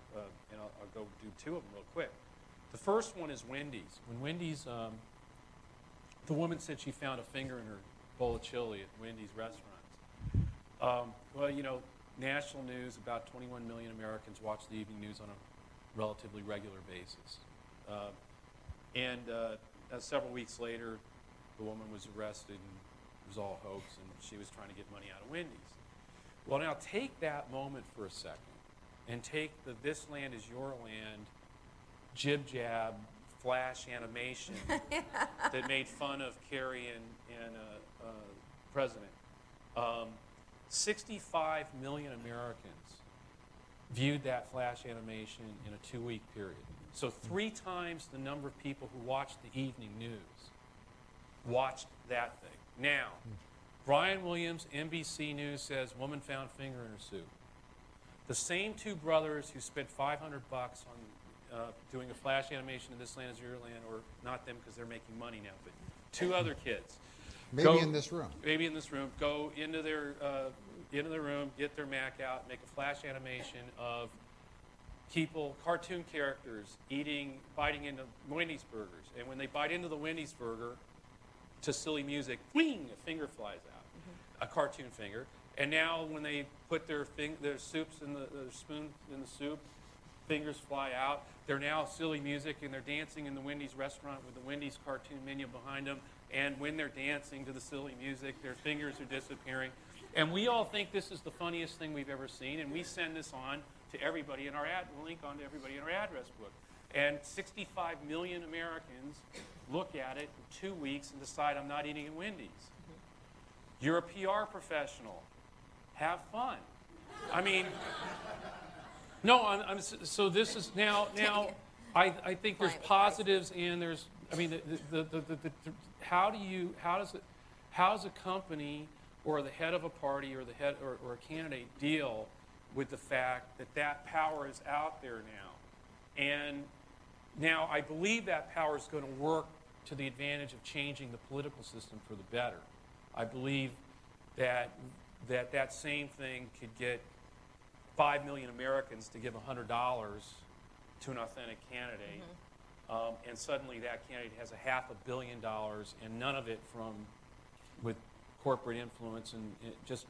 and I'll go do two of them real quick. The first one is Wendy's. When Wendy's, the woman said she found a finger in her bowl of chili at Wendy's restaurants. Well, you know, national news, about 21 million Americans watch the evening news on a relatively regular basis. Several weeks later, the woman was arrested, and it was all hoax, and she was trying to get money out of Wendy's. Well, now take that moment for a second, and take the "This Land Is Your Land" jib-jab flash animation that made fun of Kerry and President. 65 million Americans viewed that flash animation in a 2-week period. So 3 times the number of people who watched the evening news watched that thing. Now, Brian Williams, NBC News, says woman found finger in her soup. The same 2 brothers who spent $500 on doing a flash animation of "This Land Is Your Land," or not them because they're making money now, but 2 other kids. Maybe in this room. Maybe in this room. Go into their room, get their Mac out, make a flash animation of people, cartoon characters, biting into Wendy's burgers. And when they bite into the Wendy's burger, to silly music, wing, a finger flies out, a cartoon finger. And now when they put their soups in their spoon in the soup, fingers fly out. They're now silly music, and they're dancing in the Wendy's restaurant with the Wendy's cartoon menu behind them. And when they're dancing to the silly music, their fingers are disappearing. And we all think this is the funniest thing we've ever seen, and we send this on to everybody in our link on to everybody in our address book. And 65 million Americans look at it in 2 weeks and decide, I'm not eating at Wendy's. You're a PR professional. Have fun. I mean, no, so this is now I think there's positives and there's, I mean, how does a company or the head of a party or the head or a candidate deal with the fact that power is out there now? And now I believe that power is going to work to the advantage of changing the political system for the better. I believe that same thing could get 5 million Americans to give $100 to an authentic candidate, and suddenly that candidate has $500 million, and none of it with corporate influence, and just,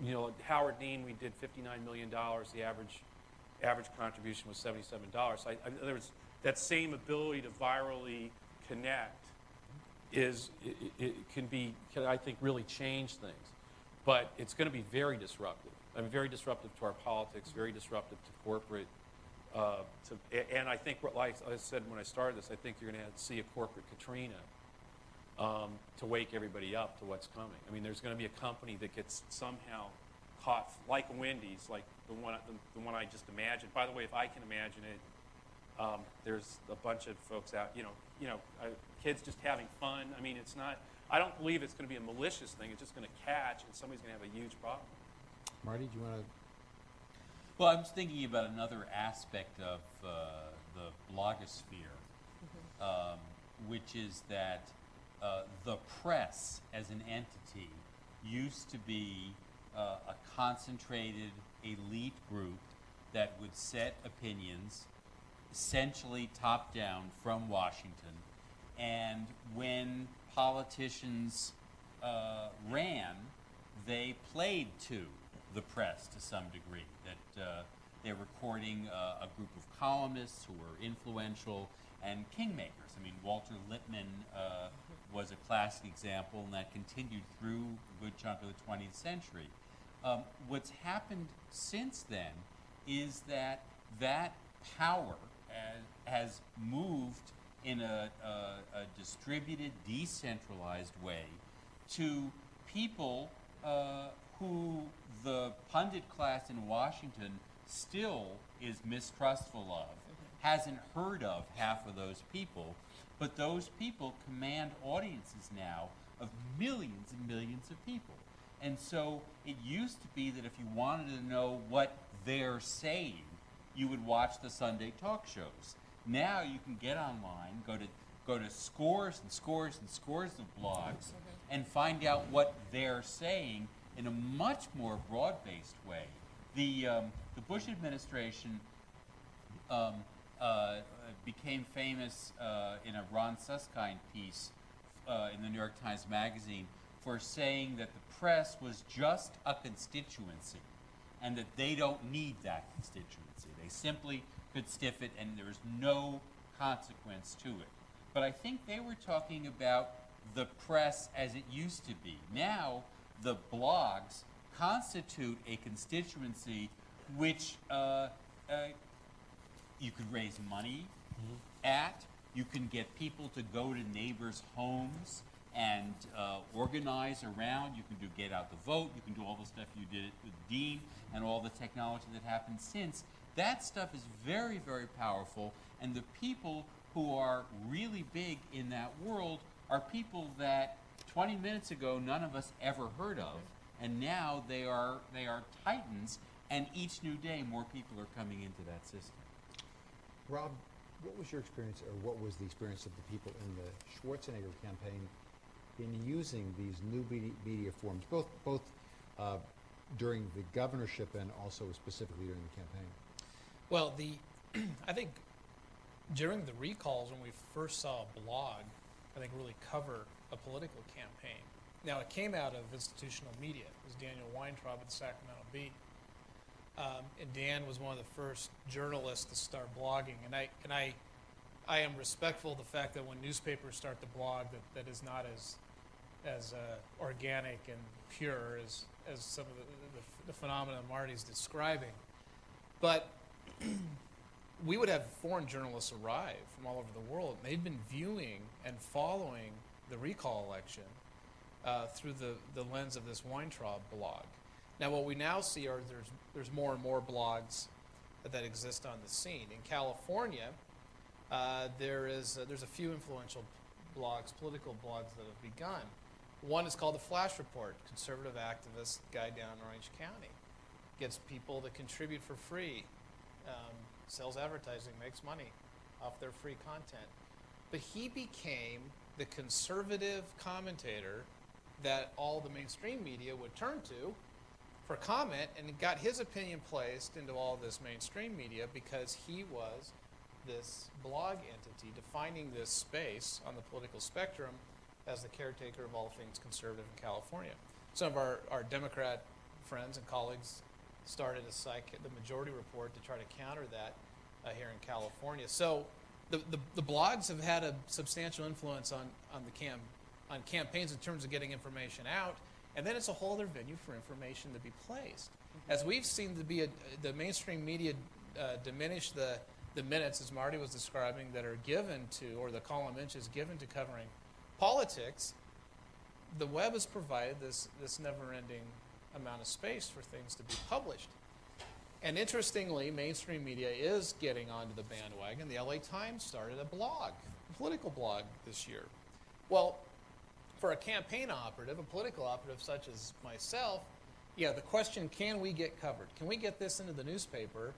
you know, at Howard Dean, we did $59 million. The average contribution was $77. So there's that same ability to virally connect can I think really change things, but it's going to be very disruptive. I mean, very disruptive to our politics, very disruptive to corporate. And I think, like I said when I started this, I think you're going to see a corporate Katrina to wake everybody up to what's coming. I mean, there's going to be a company that gets somehow caught, like Wendy's, like the one I just imagined. By the way, if I can imagine it, there's a bunch of folks out, kids just having fun. I mean, it's not. I don't believe it's going to be a malicious thing. It's just going to catch, and somebody's going to have a huge problem. Marty, do you want to? Well, I was thinking about another aspect of the blogosphere, which is that the press as an entity used to be a concentrated elite group that would set opinions essentially top-down from Washington. And when politicians ran, they played to the press to some degree, that they're recording a group of columnists who were influential and kingmakers. I mean, Walter Lippmann was a classic example, and that continued through a good chunk of the 20th century. What's happened since then is that that power has moved in a distributed, decentralized way to people who the pundit class in Washington still is mistrustful of, hasn't heard of half of those people, but those people command audiences now of millions and millions of people. And so it used to be that if you wanted to know what they're saying, you would watch the Sunday talk shows. Now you can get online, go to scores and scores and scores of blogs, and find out what they're saying in a much more broad-based way. The Bush administration became famous in a Ron Sussman piece in the New York Times Magazine for saying that the press was just a constituency and that they don't need that constituency. They simply could stiff it and there was no consequence to it. But I think they were talking about the press as it used to be. Now, the blogs constitute a constituency which you could raise money at. You can get people to go to neighbors' homes and organize around. You can do Get Out the Vote. You can do all the stuff you did with Dean and all the technology that happened since. That stuff is very, very powerful, and the people who are really big in that world are people that 20 minutes ago none of us ever heard of, and now they are titans, and each new day more people are coming into that system. Rob, what was your experience, or what was the experience of the people in the Schwarzenegger campaign in using these new media forms, both during the governorship and also specifically during the campaign? Well, I think during the recalls when we first saw a blog, I think really cover a political campaign. Now it came out of institutional media. It was Daniel Weintraub at the Sacramento Bee. And Dan was one of the first journalists to start blogging, and I am respectful of the fact that when newspapers start to blog, that is not as organic and pure as some of the phenomena Marty's describing. But we would have foreign journalists arrive from all over the world, and they'd been viewing and following the recall election through the lens of this Weintraub blog. Now, what we now see are there's more and more blogs that exist on the scene. In California, there's a few influential blogs, political blogs that have begun. One is called the Flash Report, conservative activist guy down in Orange County. Gets people to contribute for free, sells advertising, makes money off their free content. But he became the conservative commentator that all the mainstream media would turn to for comment, and got his opinion placed into all this mainstream media because he was this blog entity defining this space on the political spectrum as the caretaker of all things conservative in California. Some of our Democrat friends and colleagues started the Majority Report to try to counter that here in California. So the blogs have had a substantial influence on campaigns in terms of getting information out, and then it's a whole other venue for information to be placed. As we've seen the mainstream media diminish the minutes, as Marty was describing, that are given to, or the column inches given to covering politics, the web has provided this never-ending amount of space for things to be published. And interestingly, mainstream media is getting onto the bandwagon. The LA Times started a blog, a political blog this year. Well, for a campaign operative, a political operative such as myself, the question, can we get covered? Can we get this into the newspaper?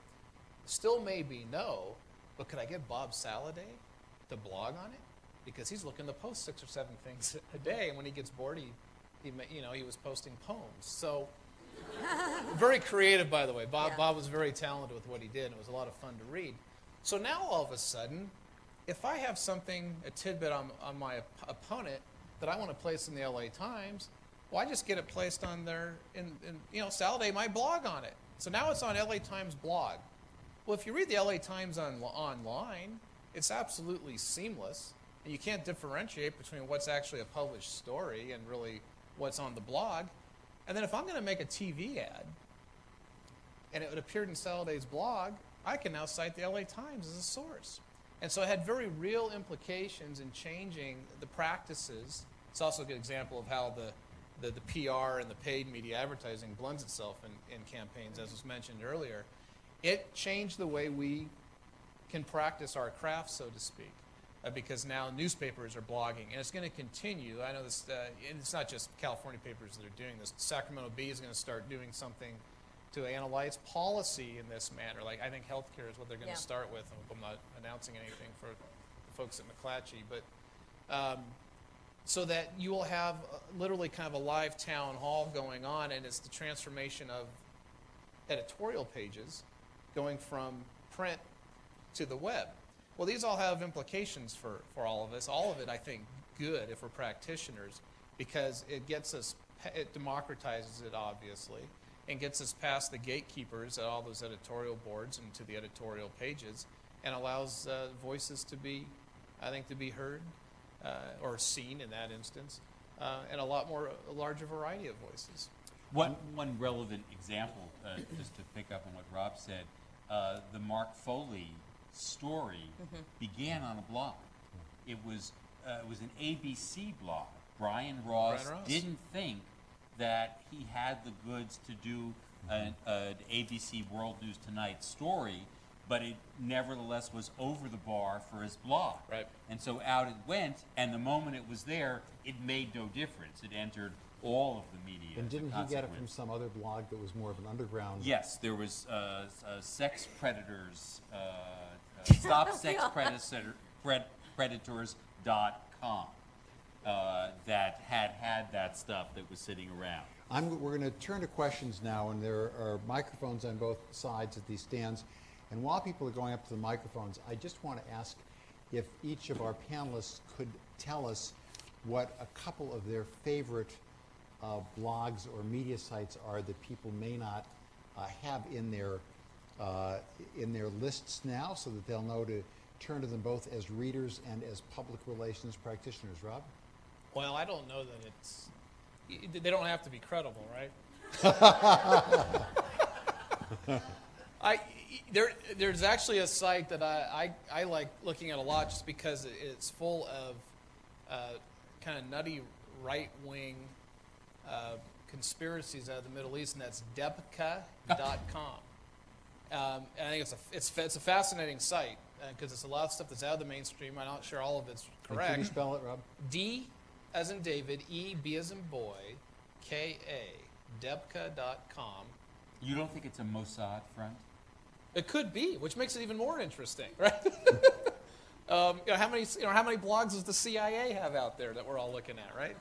Still may be no, but could I get Bob Saladay to blog on it? Because he's looking to post 6 or 7 things a day, and when he gets bored, he was posting poems. So, very creative, by the way. Bob was very talented with what he did, and it was a lot of fun to read. So now, all of a sudden, if I have a tidbit on my opponent that I want to place in the LA Times, well, I just get it placed on there, Saladay might blog on it. So now it's on LA Times blog. Well, if you read the LA Times online, it's absolutely seamless, and you can't differentiate between what's actually a published story and really what's on the blog. And then if I'm going to make a TV ad, and it appeared in Saladay's blog, I can now cite the LA Times as a source. And so it had very real implications in changing the practices. It's also a good example of how the PR and the paid media advertising blends itself in campaigns, as was mentioned earlier. It changed the way we can practice our craft, so to speak, because now newspapers are blogging, and it's going to continue. I know this, it's not just California papers that are doing this. Sacramento Bee is going to start doing something to analyze policy in this manner. Like, I think healthcare is what they're going to start with. I'm not announcing anything for the folks at McClatchy, but so that you will have literally kind of a live town hall going on, and it's the transformation of editorial pages going from print to the web. Well, these all have implications for all of us. All of it, I think, good if we're practitioners, because it gets us, it democratizes it, obviously, and gets us past the gatekeepers at all those editorial boards and to the editorial pages, and allows voices to be, I think, to be heard or seen in that instance, and a larger variety of voices. One relevant example, just to pick up on what Rob said, the Mark Foley story began on a blog. It was an ABC blog. Brian Ross didn't think that he had the goods to do an ABC World News Tonight story, but it nevertheless was over the bar for his blog. Right. And so out it went, and the moment it was there, it made no difference. It entered all of the media. And didn't he get it from some other blog that was more of an underground? Yes, there was sex predators, stopsexpredators.com that had that stuff that was sitting around. We're going to turn to questions now, and there are microphones on both sides of these stands. And while people are going up to the microphones, I just want to ask if each of our panelists could tell us what a couple of their favorite blogs or media sites are that people may not have in their lists now, so that they'll know to turn to them both as readers and as public relations practitioners. Rob? Well, I don't know that it's, they don't have to be credible, right? There's actually a site that I like looking at a lot, just because it's full of kind of nutty right-wing conspiracies out of the Middle East, and that's debka.com. And I think it's a fascinating site, because it's a lot of stuff that's out of the mainstream. I'm not sure all of it's correct. Can you spell it, Rob? D as in David, E, B as in boy, K-A, debka.com. You don't think it's a Mossad front? It could be, which makes it even more interesting, right? How many blogs does the CIA have out there that we're all looking at, right?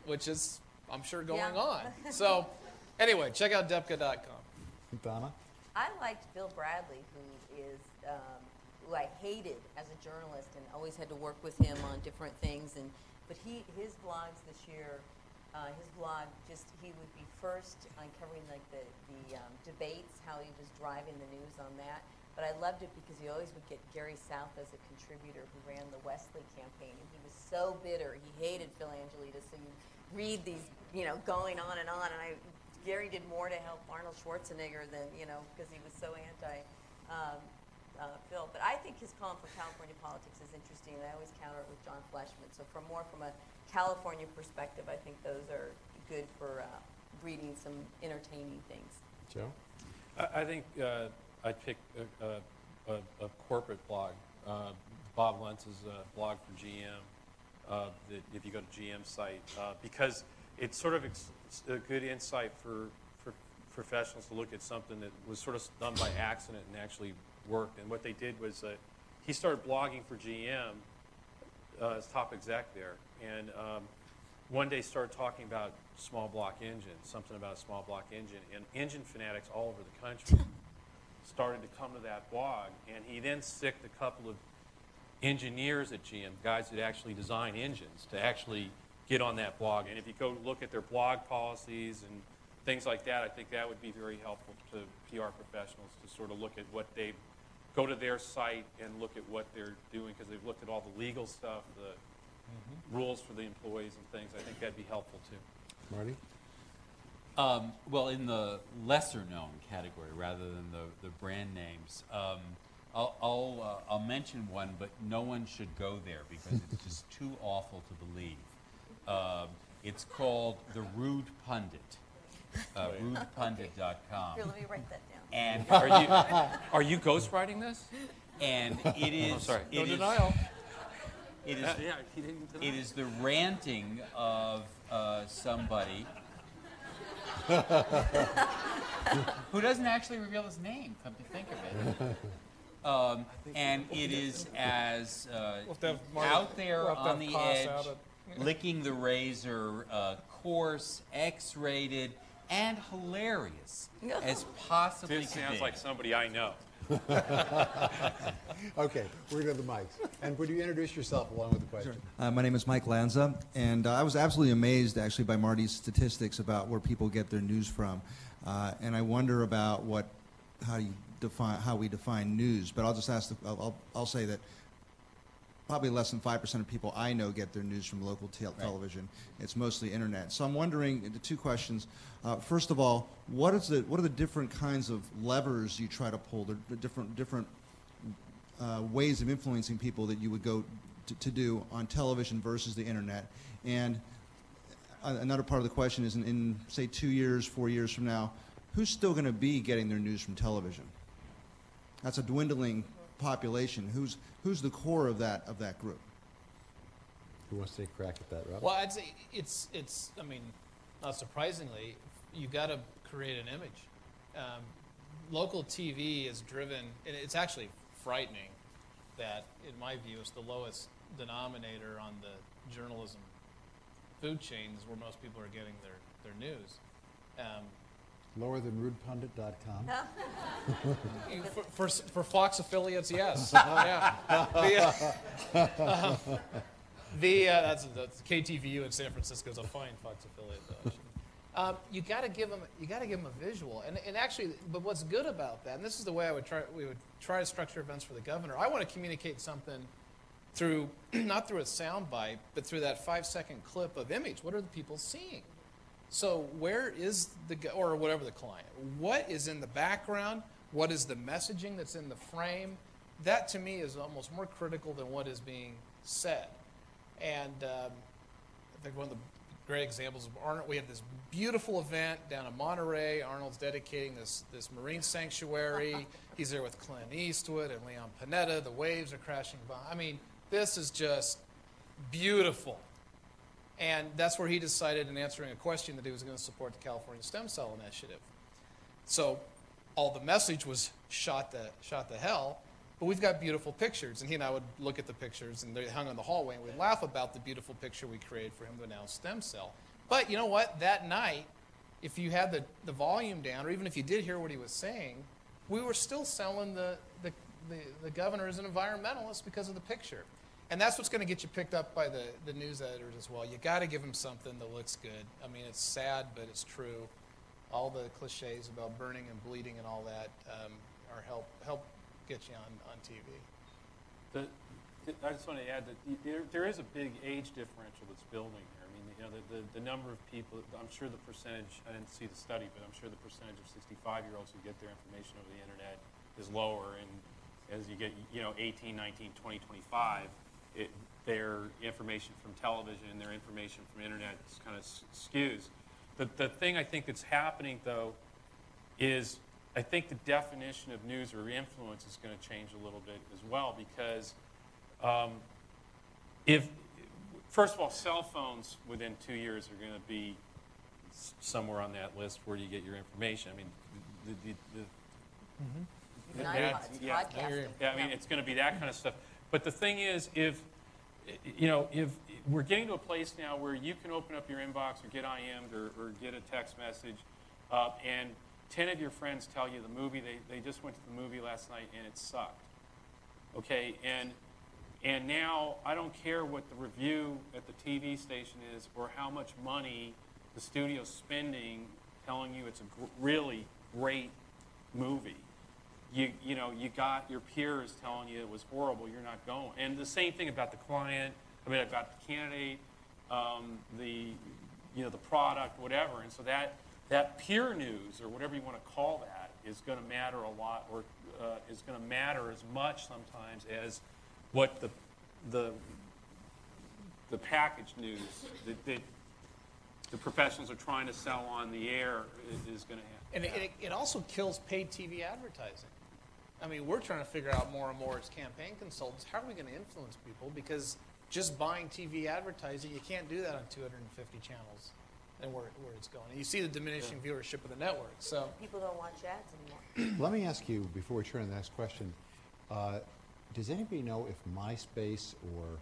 Which is, I'm sure, going on. So, anyway, check out debka.com. Donna? I liked Bill Bradley, who I hated as a journalist and always had to work with him on different things. But his blogs this year, he would be first on covering like the debates, how he was driving the news on that. But I loved it because he always would get Gary South as a contributor, who ran the Wesley campaign, and he was so bitter. He hated Phil Angelita, so you read these, going on, and Gary did more to help Arnold Schwarzenegger than, because he was so anti Phil. But I think his column for California politics is interesting, and I always counter it with John Fleshman. So from a California perspective, I think those are good for reading some entertaining things. Joe? I think I'd pick a corporate blog. Bob Lentz's blog for GM, that if you go to GM's site, because it's sort of a good insight for professionals to look at something that was sort of done by accident and actually worked. And what they did was he started blogging for GM as top exec there, and one day started talking about small block engines, something about a small block engine, and engine fanatics all over the country started to come to that blog, and he then sicked a couple of engineers at GM, guys that actually design engines, to actually get on that blog. And if you go look at their blog policies and things like that, I think that would be very helpful to PR professionals to sort of look at what they go to their site and look at what they're doing, because they've looked at all the legal stuff, the rules for the employees and things. I think that'd be helpful too. Marty? Well, in the lesser-known category, rather than the brand names, I'll mention one, but no one should go there because it's just too awful to believe. It's called The Rude Pundit, rudepundit.com. Here, let me write that down. And Are you ghostwriting this? and it is Oh, sorry. it No is- denial. it is Yeah, he didn't deny it is the ranting of somebody who doesn't actually reveal his name, come to think of it. And it is as have to have Marty- out there we'll have to on have the Koss edge, out licking the razor, coarse, X-rated, and hilarious as possibly This could sounds be. like somebody I know. Okay, we're going to the mics. And would you introduce yourself along with the question? My name is Mike Lanza, and I was absolutely amazed, actually, by Marty's statistics about where people get their news from. And I wonder about how we define news. But I'll just ask. I'll say that probably less than 5% of people I know get their news from local television. It's mostly internet. So I'm wondering the two questions. First of all, what are the different kinds of levers you try to pull? The different ways of influencing people that you would go to do on television versus the internet. And another part of the question is, in say 2 years, 4 years from now, who's still going to be getting their news from television? That's a dwindling population. Who's the core of that group? Who wants to take a crack at that, Rob? Well, I'd say it's. I mean, not surprisingly, you got to create an image. Local TV is driven. It's actually frightening that, in my view, it's the lowest denominator on the journalism food chains where most people are getting their news. Lower than rudepundit.com. For Fox affiliates, yes. Yeah. That's KTVU in San Francisco is a fine Fox affiliate, though. You got to give them a visual, and actually, but what's good about that, and this is the way we would try to structure events for the governor. I want to communicate something through not through a sound bite, but through that 5-second clip of image. What are the people seeing? So where is or whatever the client, what is in the background? What is the messaging that's in the frame? That, to me, is almost more critical than what is being said. And I think one of the great examples of Arnold, we have this beautiful event down in Monterey. Arnold's dedicating this marine sanctuary. He's there with Clint Eastwood and Leon Panetta. The waves are crashing by. I mean, this is just beautiful. And that's where he decided, in answering a question, that he was going to support the California Stem Cell Initiative. So all the message was shot to hell, but we've got beautiful pictures. And he and I would look at the pictures, and they hung on the hallway, and we'd laugh about the beautiful picture we created for him to announce stem cell. But you know what? That night, if you had the volume down, or even if you did hear what he was saying, we were still selling the governor as an environmentalist because of the picture. And that's what's going to get you picked up by the news editors as well. You got to give them something that looks good. I mean, it's sad, but it's true. All the cliches about burning and bleeding and all that are help get you on TV. I just want to add that there is a big age differential that's building here. I mean, you know, the number of people, I'm sure the percentage, I didn't see the study, but I'm sure the percentage of 65-year-olds who get their information over the internet is lower. And as you get, 18, 19, 20, 25, their information from television and their information from internet kind of skews. The thing I think that's happening, though, is I think the definition of news or influence is going to change a little bit as well, because first of all, cell phones within 2 years are going to be somewhere on that list where you get your information. I mean, Podcasting. Yeah, I mean, it's going to be that kind of stuff. But the thing is, if we're getting to a place now where you can open up your inbox or get IM'd or get a text message, and 10 of your friends tell you the movie, they just went to the movie last night and it sucked. Okay, and now I don't care what the review at the TV station is or how much money the studio's spending telling you it's a really great movie. You got your peers telling you it was horrible, you're not going. And the same thing about the client, about the candidate, the product, whatever. And so that peer news, or whatever you want to call that, is going to matter a lot, or is going to matter as much sometimes as what the package news that the professionals are trying to sell on the air is going to happen. And it also kills paid TV advertising. I mean, we're trying to figure out more and more as campaign consultants, how are we going to influence people? Because just buying TV advertising, you can't do that on 250 channels and where it's going. And you see the diminishing viewership of the network. So People don't watch ads anymore. Let me ask you, before we turn to the next question, does anybody know if MySpace or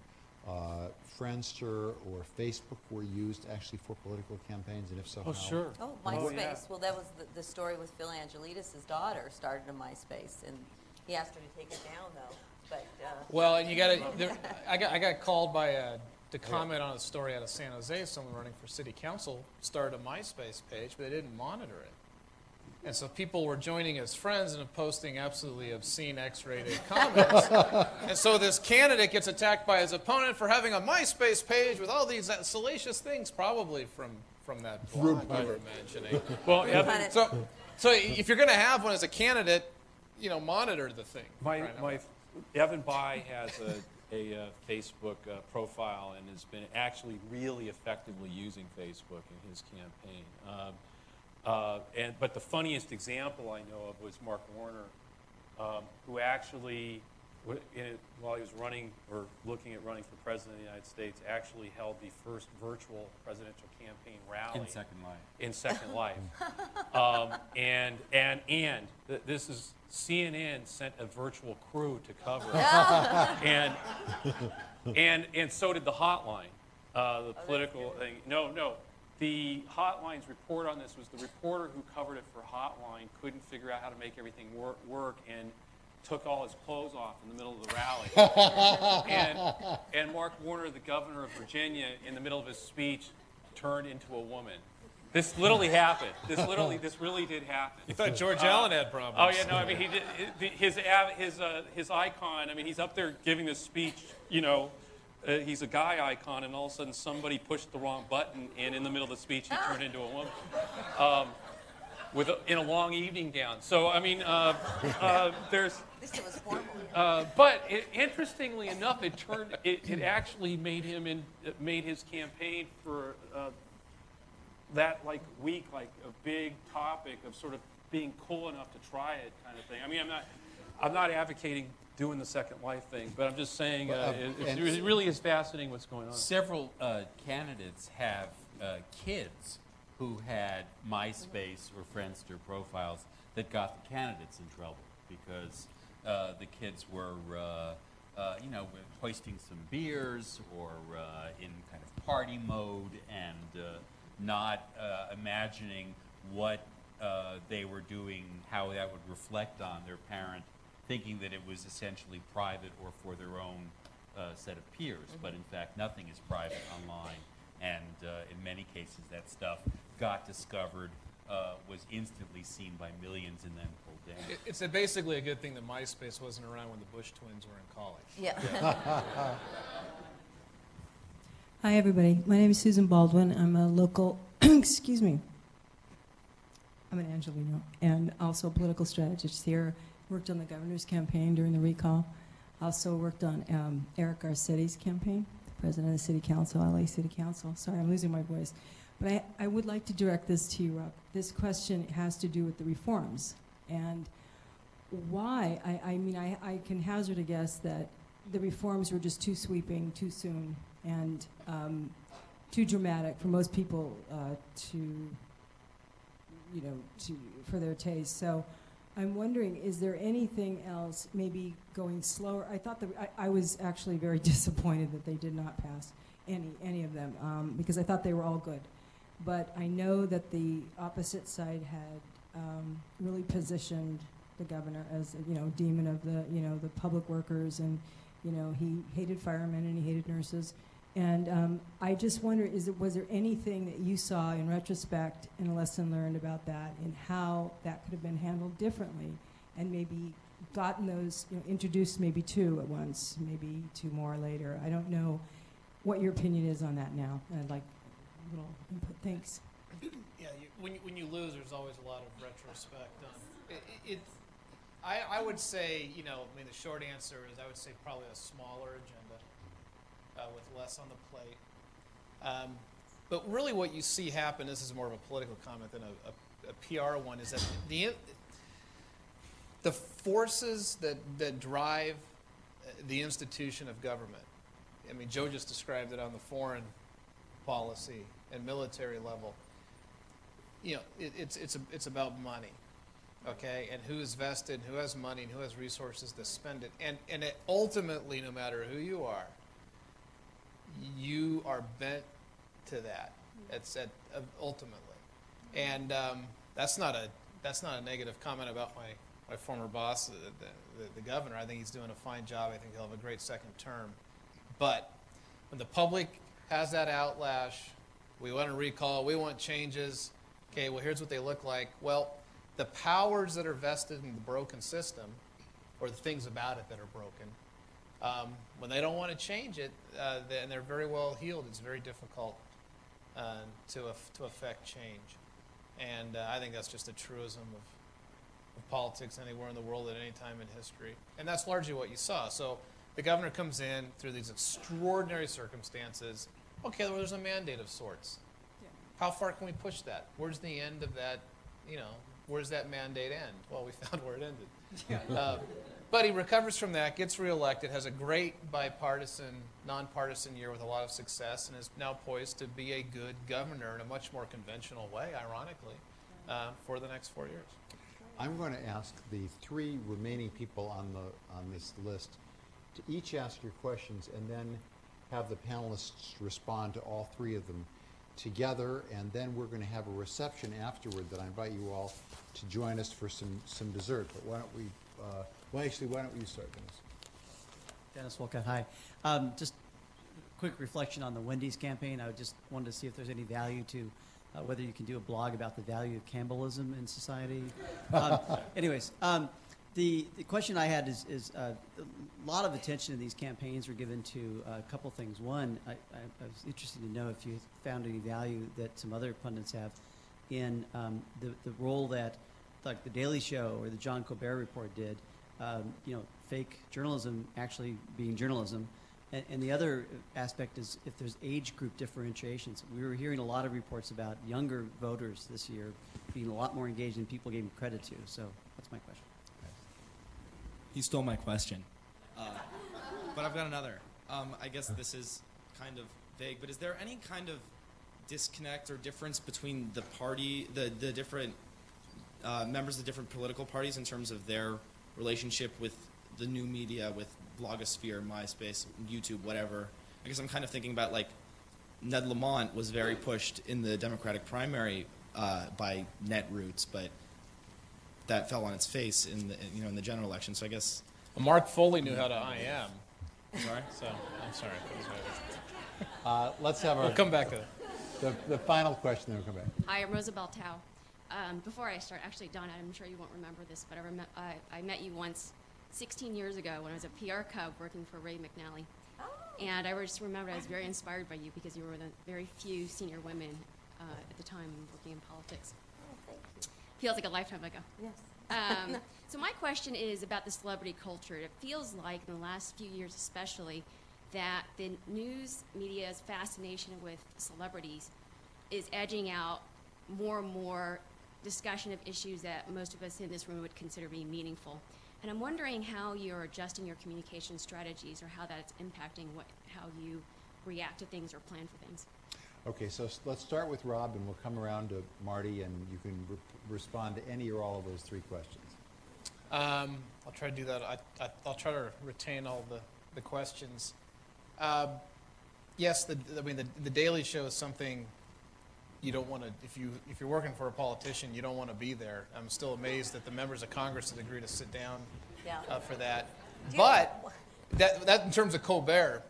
Friendster or Facebook were used actually for political campaigns, and if so, Oh, how? sure. Oh, Oh, MySpace. yeah. Well, that was the story with Phil Angelides' daughter started a MySpace, and he asked her to take it down, though. But well, and you got to. I got called by to comment on a story out of San Jose. Someone running for city council started a MySpace page, but they didn't monitor it, and so people were joining as friends and posting absolutely obscene X-rated comments. And so this candidate gets attacked by his opponent for having a MySpace page with all these salacious things, probably from that blog you were mentioning. Well, Evan- So if you're going to have one as a candidate, monitor the thing. my Evan Bai has a Facebook profile and has been actually really effectively using Facebook in his campaign. But the funniest example I know of was Mark Warner, who actually, while he was running or looking at running for president of the United States, actually held the first virtual presidential campaign rally In Second Life. in Second Life. This is CNN sent a virtual crew to cover it. and so did the hotline, the political thing. No. The Hotline's report on this was the reporter who covered it for Hotline couldn't figure out how to make everything work and took all his clothes off in the middle of the rally. and Mark Warner, the governor of Virginia, in the middle of his speech, turned into a woman. This literally happened. This really did happen. You thought George Allen had problems. Oh yeah, no. I mean, he did his icon. I mean, he's up there giving this speech. He's a guy icon, and all of a sudden somebody pushed the wrong button, and in the middle of the speech, he turned into a woman in a long evening gown. So I mean, there's. At least it was formal. But interestingly enough, it actually made his campaign for that week like a big topic of sort of being cool enough to try it kind of thing. I mean, I'm not advocating doing the Second Life thing, but I'm just saying it really is fascinating what's going on. Several candidates have kids who had MySpace or Friendster profiles that got the candidates in trouble because the kids were, hoisting some beers or in kind of party mode and not imagining what they were doing, how that would reflect on their parent, thinking that it was essentially private or for their own set of peers. But in fact, nothing is private online. And in many cases, that stuff got discovered, was instantly seen by millions, and then pulled down. It's basically a good thing that MySpace wasn't around when the Bush twins were in college. Yeah. Hi, everybody. My name is Susan Baldwin. I'm a local, excuse me, I'm an Angelino, and also a political strategist here. Worked on the governor's campaign during the recall. Also worked on Eric Garcetti's campaign, the president of the city council, LA City Council. Sorry, I'm losing my voice. But I would like to direct this to you, Rob. This question has to do with the reforms. And why? I mean, I can hazard a guess that the reforms were just too sweeping, too soon, and too dramatic for most people for their taste. So I'm wondering, is there anything else, maybe going slower? I thought I was actually very disappointed that they did not pass any of them because I thought they were all good. But I know that the opposite side had really positioned the governor as demon of the public workers, and he hated firemen and he hated nurses. And I just wonder, was there anything that you saw in retrospect and a lesson learned about that, and how that could have been handled differently, and maybe gotten those introduced maybe two at once, maybe two more later? I don't know what your opinion is on that now, and I'd like a little input. Thanks. Yeah, when you lose, there's always a lot of retrospect on it. I would say, I mean, the short answer is I would say probably a smaller agenda with less on the plate. But really, what you see happen, this is more of a political comment than a PR one, is that the forces that drive the institution of government. I mean, Joe just described it on the foreign policy and military level. It's about money, okay, and who is vested, who has money, and who has resources to spend it, and it ultimately, no matter who you are bent to that. It's ultimately, and that's not a negative comment about my former boss, the governor. I think he's doing a fine job. I think he'll have a great second term. But when the public has that outlash, we want a recall, we want changes. Okay, well, here's what they look like. Well, the powers that are vested in the broken system, or the things about it that are broken, when they don't want to change it, and they're very well heeled, it's very difficult to affect change. And I think that's just a truism of politics anywhere in the world at any time in history. And that's largely what you saw. So the governor comes in through these extraordinary circumstances. Okay, well, there's a mandate of sorts. Yeah. How far can we push that? Where's the end of that, where does that mandate end? Well, we found where it ended. But he recovers from that, gets reelected, has a great bipartisan, nonpartisan year with a lot of success, and is now poised to be a good governor in a much more conventional way, ironically, for the next 4 years. I'm going to ask the three remaining people on this list to each ask your questions and then have the panelists respond to all three of them together, and then we're going to have a reception afterward that I invite you all to join us for some dessert. But why don't we, why don't you start, Dennis? Dennis Wolcott, hi. Just quick reflection on the Wendy's campaign. I just wanted to see if there's any value to whether you can do a blog about the value of cannibalism in society. Anyways, the question I had is a lot of attention in these campaigns are given to a couple things. One, I was interested to know if you found any value that some other pundits have in the role that, like the Daily Show or the John Colbert Report did, fake journalism actually being journalism. And the other aspect is if there's age group differentiations. We were hearing a lot of reports about younger voters this year being a lot more engaged than people gave them credit to. So that's my question. He stole my question. But I've got another. I guess this is kind of vague, but is there any kind of disconnect or difference between the party, the different members of the different political parties in terms of their relationship with the new media, with blogosphere, MySpace, YouTube, whatever? I guess I'm kind of thinking about, like, Ned Lamont was very pushed in the Democratic primary by Netroots, but that fell on its face in the general election. So I guess Mark Foley knew how to IM. sorry. So I'm sorry. Let's have We'll come back to that. the final question, then we'll come back. Hi, I'm Rosabelle Tao. Before I start, actually, Donna, I'm sure you won't remember this, but I met you once 16 years ago when I was a PR cub working for Ray McNally. Oh. And I just remember I was very inspired by you because you were one of the very few senior women at the time working in politics. Oh, thank you. Feels like a lifetime ago. Yes. So my question is about the celebrity culture. It feels like in the last few years especially that the news media's fascination with celebrities is edging out more and more discussion of issues that most of us in this room would consider being meaningful. And I'm wondering how you're adjusting your communication strategies or how that's impacting how you react to things or plan for things. Okay, so let's start with Rob, and we'll come around to Marty, and you can respond to any or all of those three questions. I'll try to do that. I'll try to retain all the questions. Yes, the Daily Show is something you don't want to. If you're working for a politician, you don't want to be there. I'm still amazed that the members of Congress have agreed to sit down for that. But that in terms of Colbert,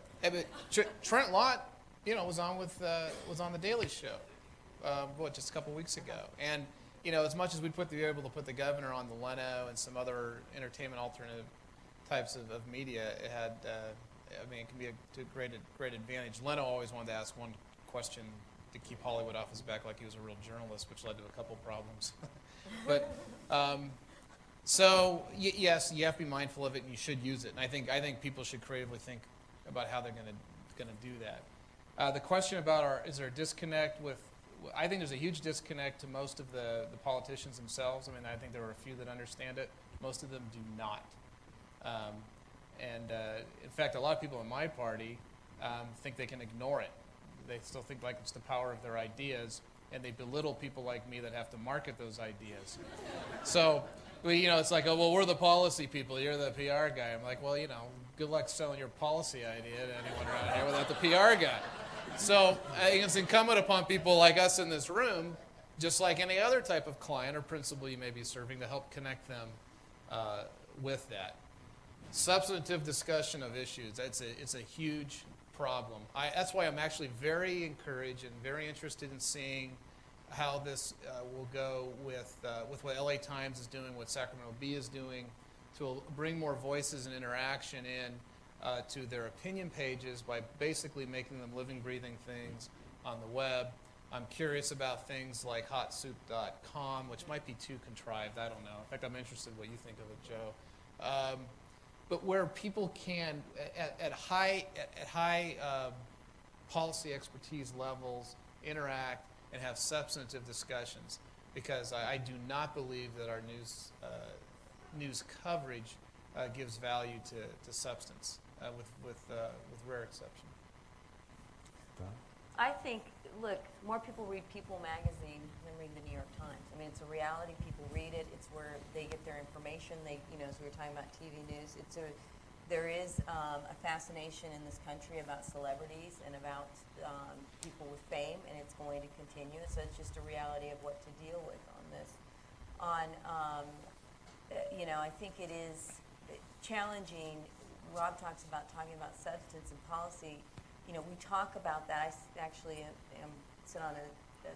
Trent Lott, was on the Daily Show, just a couple weeks ago, and as much as we'd be able to put the governor on the Leno and some other entertainment alternative types of media, it had, it can be to great advantage. Leno always wanted to ask one question to keep Hollywood off his back like he was a real journalist, which led to a couple problems. But so yes, you have to be mindful of it, and you should use it. And I think people should creatively think about how they're going to do that. The question about is there a disconnect with? I think there's a huge disconnect to most of the politicians themselves. I mean, I think there are a few that understand it. Most of them do not. In fact, a lot of people in my party think they can ignore it. They still think like it's the power of their ideas, and they belittle people like me that have to market those ideas. So, it's like, oh, well, we're the policy people. You're the PR guy. I'm like, well, good luck selling your policy idea to anyone around here without the PR guy. So I think it's incumbent upon people like us in this room, just like any other type of client or principal you may be serving, to help connect them with that. Substantive discussion of issues, it's a huge problem. That's why I'm actually very encouraged and very interested in seeing how this will go with what LA Times is doing, what Sacramento Bee is doing, to bring more voices and interaction in to their opinion pages by basically making them living, breathing things on the web. I'm curious about things like hotsoup.com, which might be too contrived. I don't know. In fact, I'm interested in what you think of it, Joe. But where people can, at high policy expertise levels, interact and have substantive discussions, because I do not believe that our news coverage gives value to substance, with rare exception. I think, look, more people read People magazine than read the New York Times. I mean, it's a reality. People read it. It's where they get their information. As we were talking about TV news, there is a fascination in this country about celebrities and about people with fame, and it's going to continue. So it's just a reality of what to deal with on this. I think it is challenging. Rob talks about talking about substance and policy. We talk about that. I actually sit on a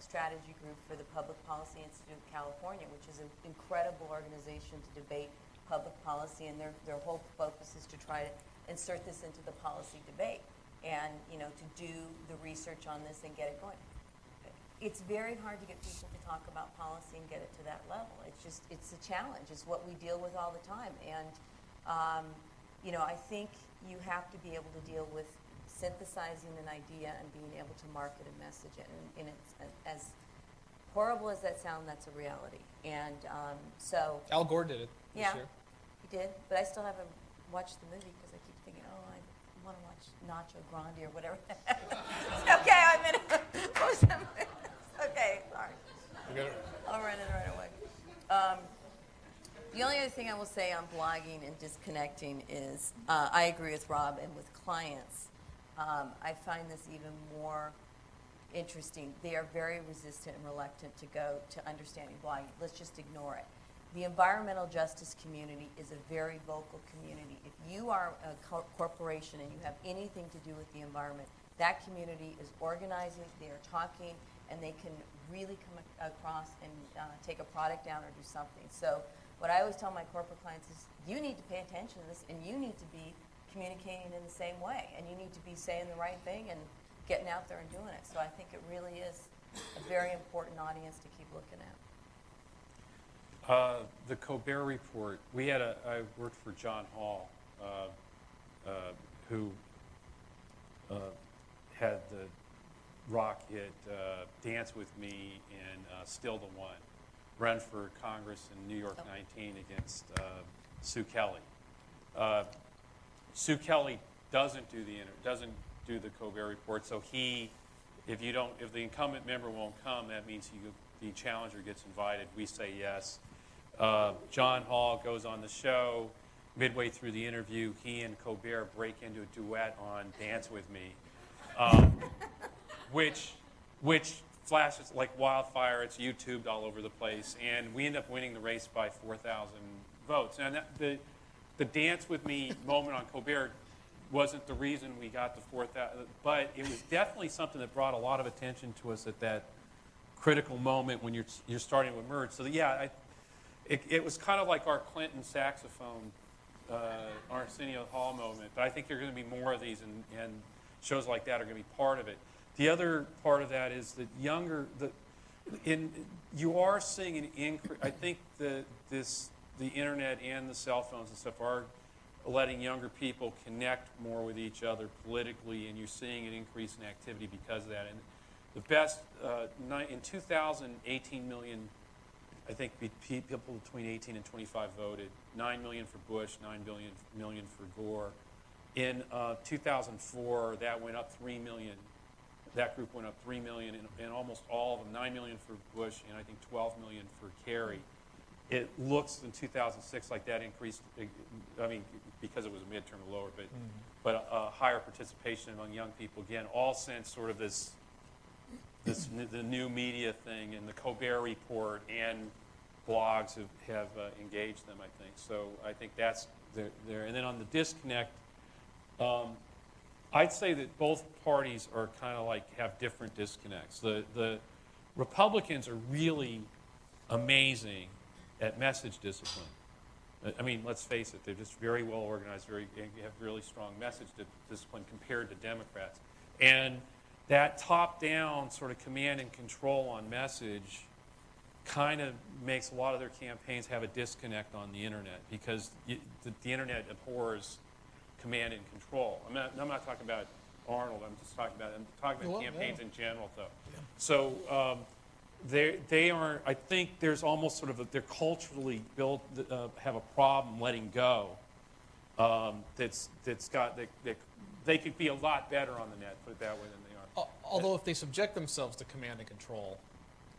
strategy group for the Public Policy Institute of California, which is an incredible organization to debate public policy, and their whole focus is to try to insert this into the policy debate and, to do the research on this and get it going. It's very hard to get people to talk about policy and get it to that level. It's a challenge. It's what we deal with all the time. And, I think you have to be able to deal with synthesizing an idea and being able to market and message it. And it's as horrible as that sounds, that's a reality. And so Al Gore did it this yeah, year. he did. But I still haven't watched the movie because I keep thinking, I want to watch Nacho Grande or whatever. Okay, I'm in. What was that movie? Okay, sorry. I'll run it right away. The only other thing I will say on blogging and disconnecting is I agree with Rob, and with clients, I find this even more interesting. They are very resistant and reluctant to go to understanding blogging. Let's just ignore it. The environmental justice community is a very vocal community. If you are a corporation and you have anything to do with the environment, that community is organizing, they are talking, and they can really come across and take a product down or do something. So what I always tell my corporate clients is you need to pay attention to this, and you need to be communicating in the same way, and you need to be saying the right thing and getting out there and doing it. So I think it really is a very important audience to keep looking at. The Colbert Report, I worked for John Hall, who had the rock hit Dance With Me and Still the One, run for Congress in New York 19 against Sue Kelly. Sue Kelly doesn't do the Colbert Report, so if the incumbent member won't come, that means the challenger gets invited. We say yes. John Hall goes on the show. Midway through the interview, he and Colbert break into a duet on Dance With Me, which flashes like wildfire. It's YouTubed all over the place, and we end up winning the race by 4,000 votes. And the Dance With Me moment on Colbert wasn't the reason we got the 4,000, but it was definitely something that brought a lot of attention to us at that critical moment when you're starting to emerge. So it was kind of like our Clinton saxophone, Arsenio Hall moment. But I think there are going to be more of these, and shows like that are going to be part of it. the other part of that is that you are seeing an increase. I think the internet and the cell phones and stuff are letting younger people connect more with each other politically, and you're seeing an increase in activity because of that. And the best, in 2000, 18 million, I think, people between 18 and 25 voted. 9 million for Bush, 9 million for Gore. In 2004, that went up 3 million. That group went up 3 million, and almost all of them, 9 million for Bush, and I think 12 million for Kerry. It looks in 2006 like that increased, I mean, because it was a midterm lower, but higher participation among young people. Again, all since sort of the new media thing and the Colbert Report and blogs have engaged them, I think. So I think that's there. And then on the disconnect, I'd say that both parties are kind of like have different disconnects. The Republicans are really amazing at message discipline. I mean, let's face it, they're just very well organized, have really strong message discipline compared to Democrats. And that top-down sort of command and control on message kind of makes a lot of their campaigns have a disconnect on the internet, because the internet abhors command and control. I'm not talking about Arnold. I'm talking about campaigns in general, though. Yeah. So they aren't. I think there's almost sort of they're culturally built have a problem letting go. They could be a lot better on the net, put it that way, than they are. Although if they subject themselves to command and control,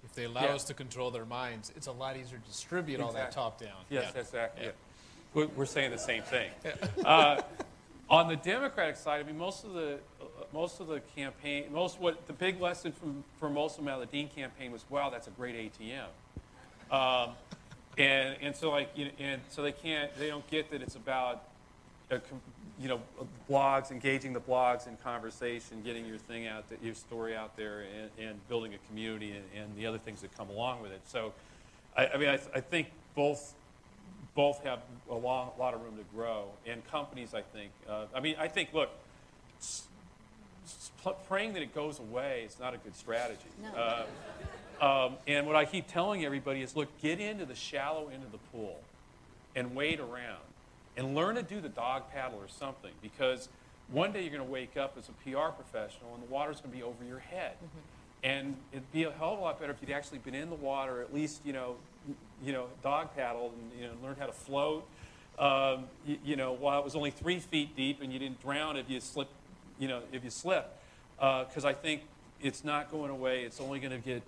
if they allow us to control their minds, it's a lot easier to distribute all that top down. Yes, yeah. exactly. Yeah. We're saying the same thing. Yeah. On the Democratic side, I mean, most of the campaign, the big lesson for most of them out of the Dean campaign was, wow, that's a great ATM. And so they don't get that it's about blogs, engaging the blogs in conversation, getting your thing out, your story out there, and building a community and the other things that come along with it. So, I think both have a lot of room to grow, and companies, I think, look, praying that it goes away is not a good strategy. No. And what I keep telling everybody is, look, get into the shallow end of the pool and wade around and learn to do the dog paddle or something, because one day you're going to wake up as a PR professional and the water's going to be over your head. Mm-hmm. And it'd be a hell of a lot better if you'd actually been in the water, at least, dog paddled and learned how to float. While it was only 3 feet deep and you didn't drown if you slip, because I think it's not going away. It's only going to get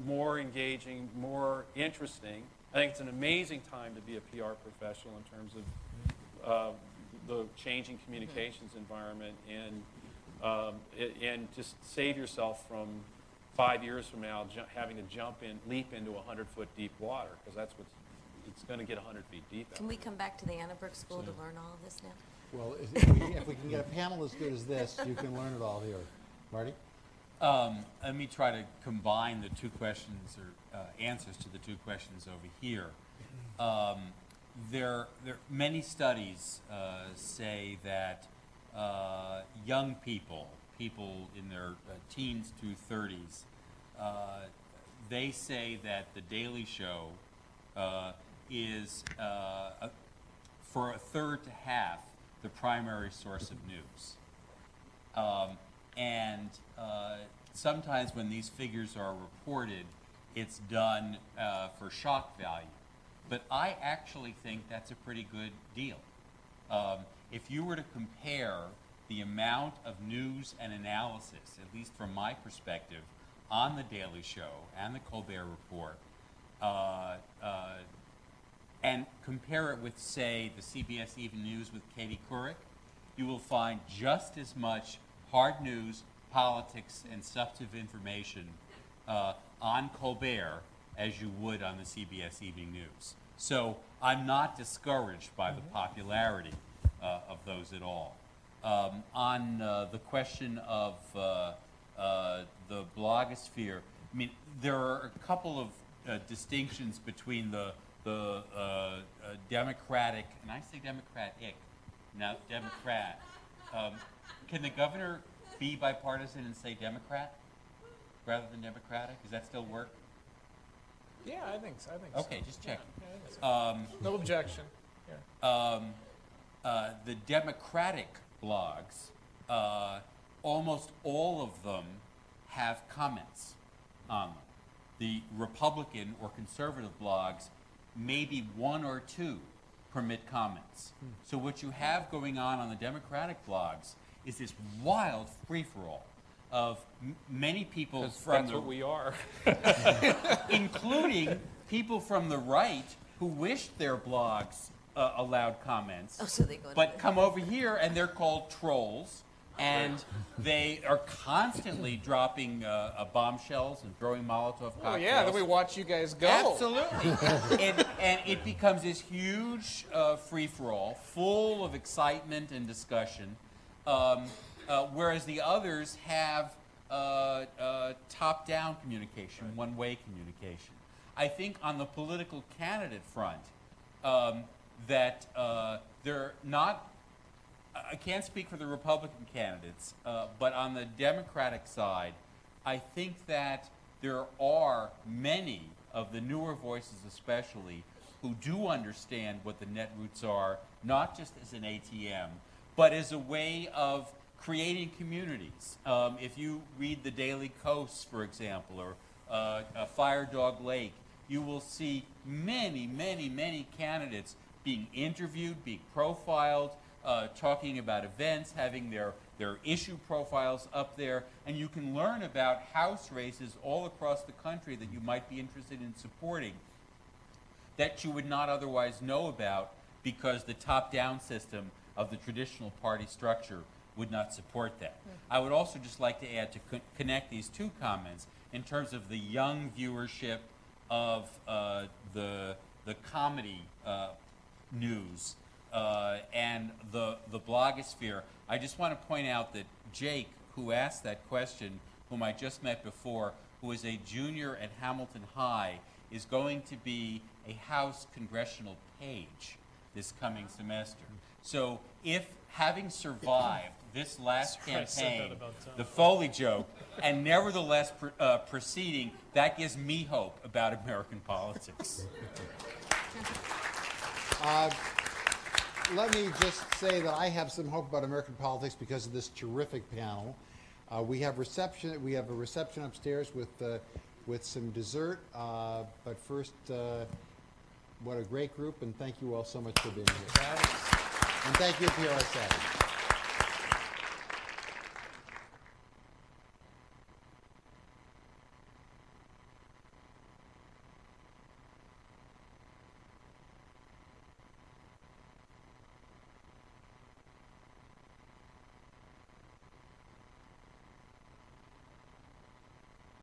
more engaging, more interesting. I think it's an amazing time to be a PR professional in terms of the changing communications environment, and just save yourself from 5 years from now having to leap into 100-foot deep water, because that's it's going to get 100 feet deep. Can we come back to the Annenberg School to learn all of this now? Well, if we can get a panel as good as this, you can learn it all here. Marty? Let me try to combine the two questions, or answers to the two questions over here. Many studies say that young people in their teens to 30s, they say that The Daily Show is, for a third to half, the primary source of news. And sometimes when these figures are reported, it's done for shock value. But I actually think that's a pretty good deal. If you were to compare the amount of news and analysis, at least from my perspective, on The Daily Show and the Colbert Report, and compare it with, say, the CBS Even News with Katie Couric, you will find just as much hard news, politics, and substantive information on Colbert as you would on the CBS Evening News. So I'm not discouraged by the popularity of those at all. On the question of the blogosphere, I mean, there are a couple of distinctions between the Democratic, and I say Democratic, not Democrat. Can the governor be bipartisan and say Democrat rather than Democratic? Does that still work? Yeah, I think so. Okay, just check. Yeah, I think so. No objection. Yeah. The Democratic blogs, almost all of them have comments on them. The Republican or conservative blogs, maybe one or two permit comments. So what you have going on the Democratic blogs is this wild free-for-all of many people from That's the, what we are. including people from the right who wish their blogs allowed comments, Oh, so they go to but the- come over here and they're called trolls, and they are constantly dropping bombshells and throwing Molotov cocktails. Oh yeah, then we watch you guys go. Absolutely. and it becomes this huge free-for-all, full of excitement and discussion, whereas the others have top-down communication, one-way communication. I think on the political candidate front, that they're not, I can't speak for the Republican candidates, but on the Democratic side, I think that there are many of the newer voices especially who do understand what the net roots are, not just as an ATM, but as a way of creating communities. If you read the Daily Kos, for example, or Fire Dog Lake, you will see many, many, many candidates being interviewed, being profiled, talking about events, having their issue profiles up there, and you can learn about house races all across the country that you might be interested in supporting that you would not otherwise know about because the top-down system of the traditional party structure would not support that. I would also just like to add, to connect these two comments, in terms of the young viewership of the comedy news and the blogosphere. I just want to point out that Jake, who asked that question, whom I just met before, who is a junior at Hamilton High, is going to be a House congressional page this coming semester. So if, having survived this last Sorry, I said that campaign, about Tom. the Foley joke, and nevertheless proceeding, that gives me hope about American politics. Let me just say that I have some hope about American politics because of this terrific panel. We have a reception upstairs with some dessert. But first, what a great group, and thank you all so much for being here. And thank you, PRSA.